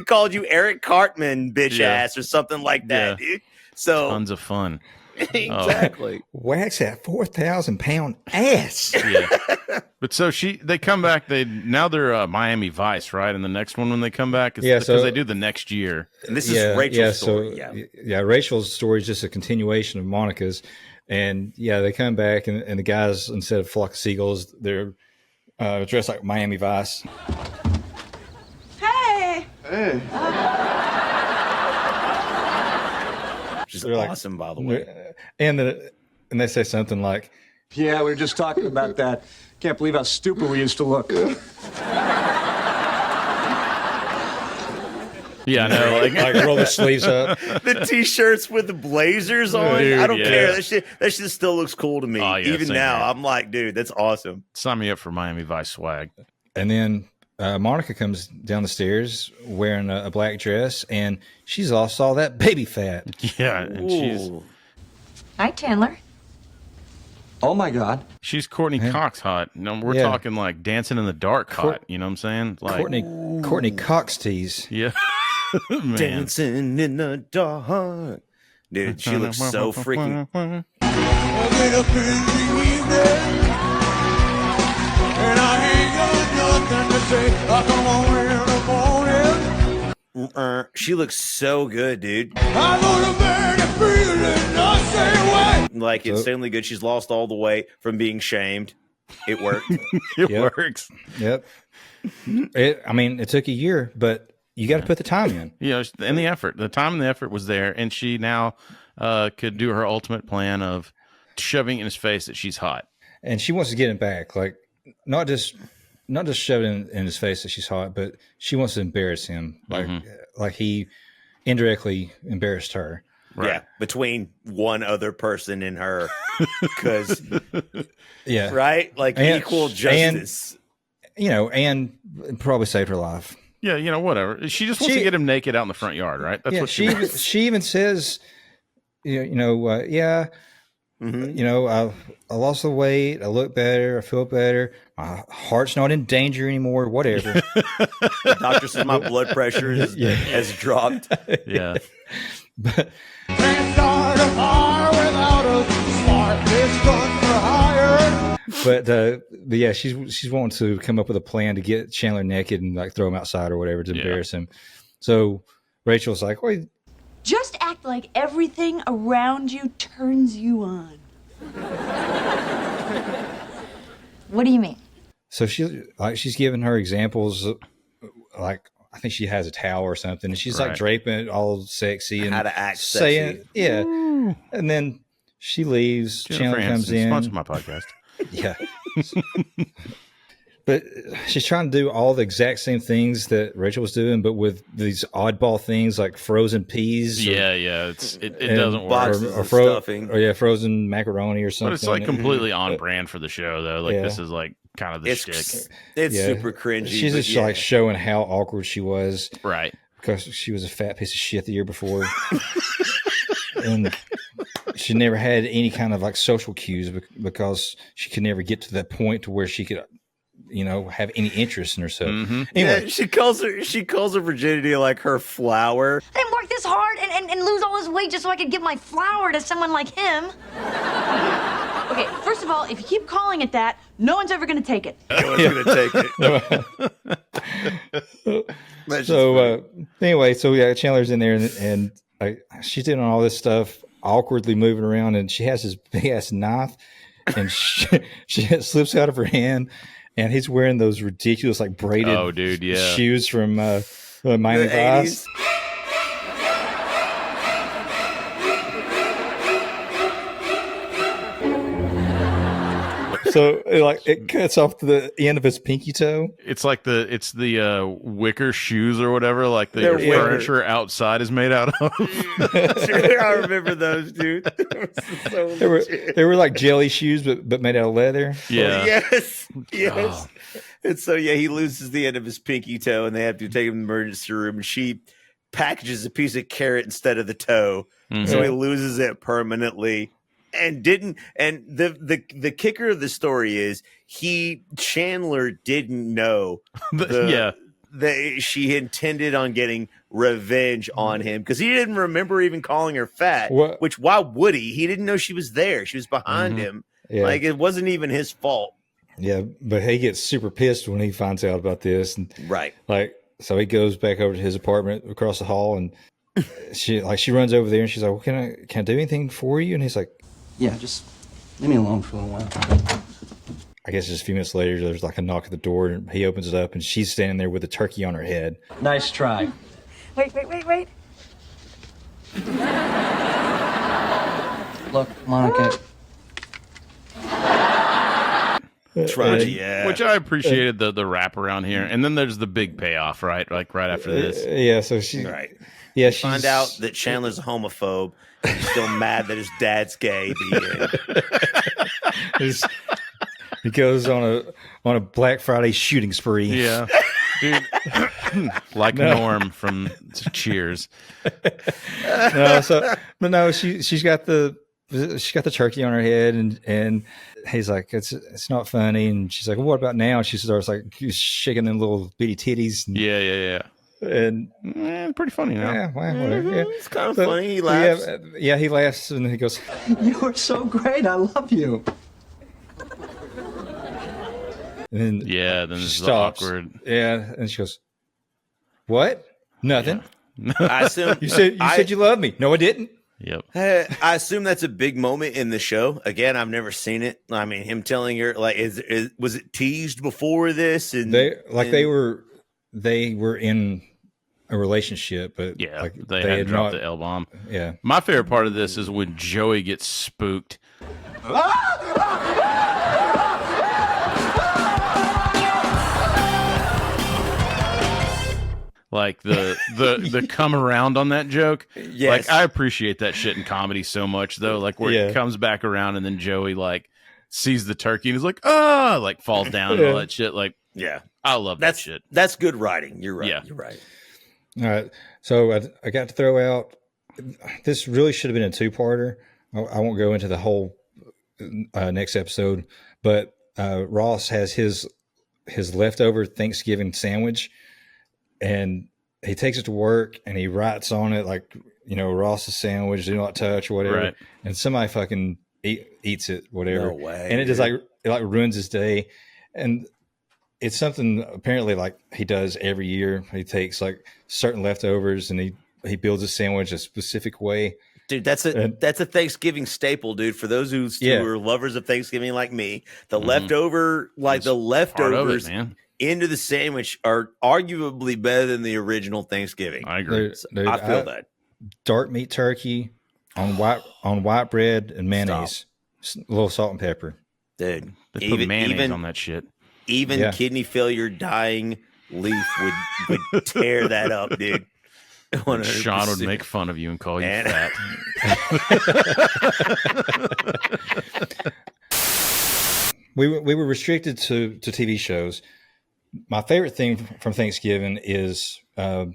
S4: called you Eric Cartman bitch ass or something like that, dude. So
S2: tons of fun.
S4: Exactly.
S5: Wax that 4,000-pound ass.
S2: Yeah. But so they come back. They're Miami Vice, right? And the next one when they come back, because they do the next year.
S4: And this is Rachel's story.
S5: Rachel's story is just a continuation of Monica's. And they come back, and the guys, instead of flock of seagulls, they're dressed like Miami Vice.
S15: Hey!
S4: Which is awesome, by the way.
S5: And they say something like,
S1: Yeah, we were just talking about that. Can't believe how stupid we used to look.
S2: Yeah, I know.
S5: Like roll the sleeves up.
S4: The t-shirts with the blazers on.
S2: Dude,
S4: I don't care. That shit still looks cool to me.
S2: Oh, yeah,
S4: even
S2: same
S4: now,
S2: here.
S4: I'm like, dude, that's awesome.
S2: Sign me up for Miami Vice swag.
S5: And then Monica comes down the stairs wearing a black dress, and she's lost all that baby fat.
S2: Yeah, and she's
S15: Hi, Chandler.
S1: Oh my God.
S2: She's Courtney Cox hot. We're talking like Dancing in the Dark hot. You know what I'm saying? Like
S5: Courtney Cox tease.
S2: Yeah. Man.
S4: Dancing in the dark. Dude, she looks so freaking. She looks so good, dude. Like, insanely good. She's lost all the weight from being shamed. It worked.
S2: It works.
S5: Yep. It took a year, but you got to put the time in.
S2: And the effort. The time and the effort was there, and she now could do her ultimate plan of shoving in his face that she's hot.
S5: And she wants to get him back, like not just shoving in his face that she's hot, but she wants to embarrass him, like he indirectly embarrassed her.
S2: Right.
S4: Yeah, between one other person and her, because
S5: right,
S4: like equal justice.
S5: and probably saved her life.
S2: Yeah, whatever. She just wants to get him naked out in the front yard, right? That's what she wants.
S5: She even says, I lost the weight. I look better. I feel better. My heart's not in danger anymore. Whatever.
S4: The doctor says my blood pressure has dropped.
S2: Yeah.
S5: But
S6: Can't start a fire without a spark. This gun for hire.
S5: But yeah, she's wanting to come up with a plan to get Chandler naked and like throw him outside or whatever to embarrass him. So Rachel's like, "Wait,
S12: just act like everything around you turns you on." What do you mean?
S5: So she's giving her examples, like I think she has a towel or something, and she's like draping it all sexy and
S4: how to act
S5: saying,
S4: sexy.
S5: Yeah. And then she leaves.
S2: Jennifer
S5: Chandler comes
S2: Aniston,
S5: in.
S2: sponsor my podcast.
S5: Yeah. But she's trying to do all the exact same things that Rachel was doing, but with these oddball things like frozen peas.
S2: Yeah. It doesn't work.
S4: Or stuffing.
S5: Or frozen macaroni or something.
S2: But it's like completely on brand for the show, though. Like this is like kind of the shtick.
S4: It's super cringy.
S5: She's just like showing how awkward she was.
S2: Right.
S5: Because she was a fat piece of shit the year before. And she never had any kind of like social cues because she could never get to that point to where she could, have any interest in herself.
S2: Mm-hmm.
S5: Anyway,
S4: Yeah, she calls her virginity like her flower.
S12: I didn't work this hard and lose all this weight just so I could give my flower to someone like him. Okay, first of all, if you keep calling it that, no one's ever going to take it.
S4: No one's going to take it.
S5: So anyway, Chandler's in there and she's doing all this stuff, awkwardly moving around, and she has this big ass knife, and she slips out of her hand, and he's wearing those ridiculous like braided shoes from Miami Vice. So it cuts off the end of his pinky toe.
S2: It's like the wicker shoes or whatever, like the furniture outside is made out of.
S4: I remember those, dude.
S5: They were like jelly shoes, but made out of leather.
S2: Yeah.
S4: Yes. Oh. And so he loses the end of his pinky toe, and they have to take him to the emergency room. And she packages a piece of carrot instead of the toe, so he loses it permanently. And the kicker of the story is Chandler didn't know that she intended on getting revenge on him because he didn't remember even calling her fat. Which why would he? He didn't know she was there. She was behind him. Yeah. Like it wasn't even his fault.
S5: Yeah, but he gets super pissed when he finds out about this, and so he goes back over to his apartment across the hall, and she runs over there and she's like, "Well, can I do anything for you?" And he's like,
S8: Yeah, just leave me alone for a little while.
S5: I guess just a few minutes later, there's like a knock at the door, and he opens it up, and she's standing there with a turkey on her head.
S8: Nice try.
S12: Wait.
S8: Look, Monica.
S2: Which I appreciated the wraparound here, and then there's the big payoff, right? Like right after this.
S5: So she,
S4: she find out that Chandler's a homophobe. And he's still mad that his dad's gay.
S5: He goes on a Black Friday shooting spree.
S2: Yeah, dude, like Norm from Cheers.
S5: She's got the turkey on her head, and he's like, it's not funny, and she's like, well, what about now? And she starts like shaking them little bitty titties. And,
S2: yeah.
S5: And
S2: pretty funny now.
S5: Yeah, whatever. Yeah.
S4: It's kind of funny. He laughs.
S5: Yeah, he laughs, and he goes,
S8: "You're so great. I love you."
S5: And then
S2: then
S5: she
S2: this is
S5: stops.
S2: awkward.
S5: Yeah, and she goes, "What? Nothing."
S4: Yeah. I assume
S5: you said you love me. No, I didn't.
S2: Yep.
S4: I assume that's a big moment in the show. Again, I've never seen it. I mean, him telling her like, was it teased before this? And
S5: they were in a relationship, but
S2: they had dropped the L bomb.
S5: Yeah.
S2: My favorite part of this is when Joey gets spooked. Like the come around on that joke.
S4: Yes.
S2: Like I appreciate that shit in comedy so much though. Like where it comes back around and then Joey like sees the turkey and is like, ah, like falls down and all that shit. Like,
S4: yeah,
S2: I love that shit.
S4: That's good writing. You're right.
S2: Yeah.
S4: You're right.
S5: All right. So I got to throw out, this really should have been a two-parter. I won't go into the whole next episode, but Ross has his leftover Thanksgiving sandwich, and he takes it to work and he writes on it like, Ross's sandwich, do not touch or whatever.
S2: Right.
S5: And somebody fucking eats it, whatever.
S4: No way,
S5: and it just
S4: dude.
S5: it ruins his day. And it's something apparently like he does every year. He takes like certain leftovers and he builds a sandwich a specific way.
S4: Dude, that's a Thanksgiving staple, dude. For those who are lovers of Thanksgiving like me, the leftovers
S2: man.
S4: into the sandwich are arguably better than the original Thanksgiving.
S2: I agree.
S5: Dude,
S4: I feel that.
S5: Dark meat turkey on white bread and mayonnaise, a little salt and pepper.
S4: Dude,
S2: They put mayonnaise on that shit.
S4: Even kidney failure dying Leaf would tear that up, dude. 100%.
S2: Sean would make fun of you and call you fat.
S5: We were restricted to TV shows. My favorite thing from Thanksgiving is I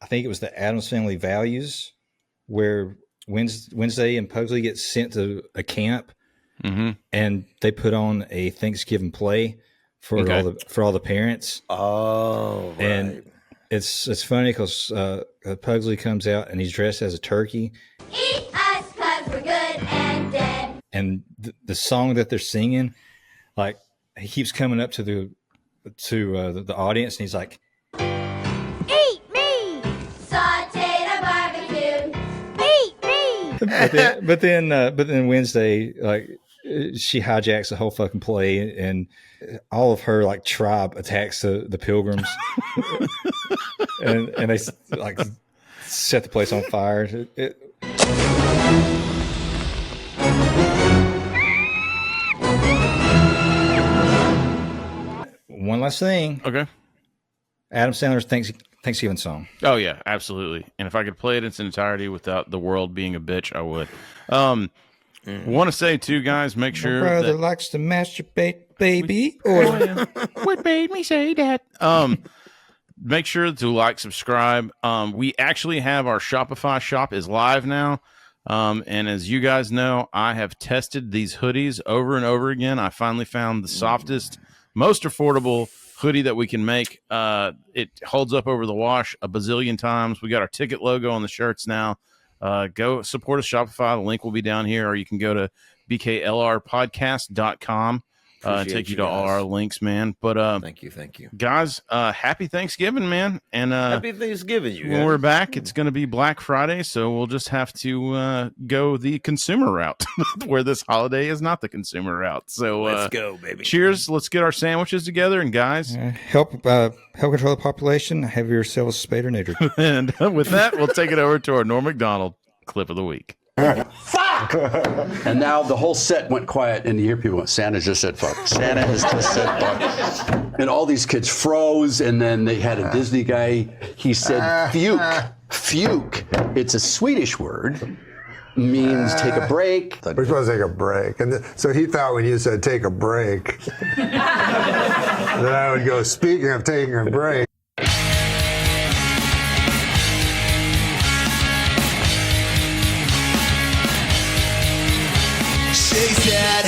S5: think it was the Addams Family Values, where Wednesday and Pugsley get sent to a camp, and they put on a Thanksgiving play for all the parents.
S4: Oh, right.
S5: And it's funny because Pugsley comes out and he's dressed as a turkey.
S15: Eat us 'cause we're good and dead.
S5: And the song that they're singing, like he keeps coming up to the audience and he's like,
S15: Eat me! Sauteed or barbecued. Eat me!
S5: but then Wednesday, like she hijacks the whole fucking play and all of her like tribe attacks the Pilgrims and they like set the place on fire. One last thing.
S2: Okay.
S5: Adam Sandler's Thanksgiving song.
S2: Oh yeah, absolutely. And if I could play it in its entirety without the world being a bitch, I would. Want to say too, guys, make sure
S5: My brother
S2: that
S5: likes to masturbate, baby. Or
S2: what made me say that? Make sure to like, subscribe. We actually have our Shopify shop is live now. And as you guys know, I have tested these hoodies over and over again. I finally found the softest, most affordable hoodie that we can make. It holds up over the wash a bazillion times. We got our ticket logo on the shirts now. Go support us, Shopify. The link will be down here, or you can go to bklrpodcast.com. Take you to all our links, man. But
S4: thank you,
S2: guys. Happy Thanksgiving, man! And
S4: happy Thanksgiving, you guys.
S2: When we're back, it's going to be Black Friday, so we'll just have to go the consumer route, where this holiday is not the consumer route. So
S4: let's go, baby.
S2: Cheers! Let's get our sandwiches together, and guys,
S5: help control the population. Have yourselves spayed or neutered.
S2: And with that, we'll take it over to our Norm Macdonald clip of the week.
S13: Fuck! And now the whole set went quiet, and you hear people going, Santa just said fuck. Santa has just said fuck. And all these kids froze, and then they had a Disney guy. He said fuke. Fuke. It's a Swedish word. Means take a break.
S22: We're supposed to take a break. And so he thought when you said take a break, then I would go, speaking of taking a break.
S6: She said,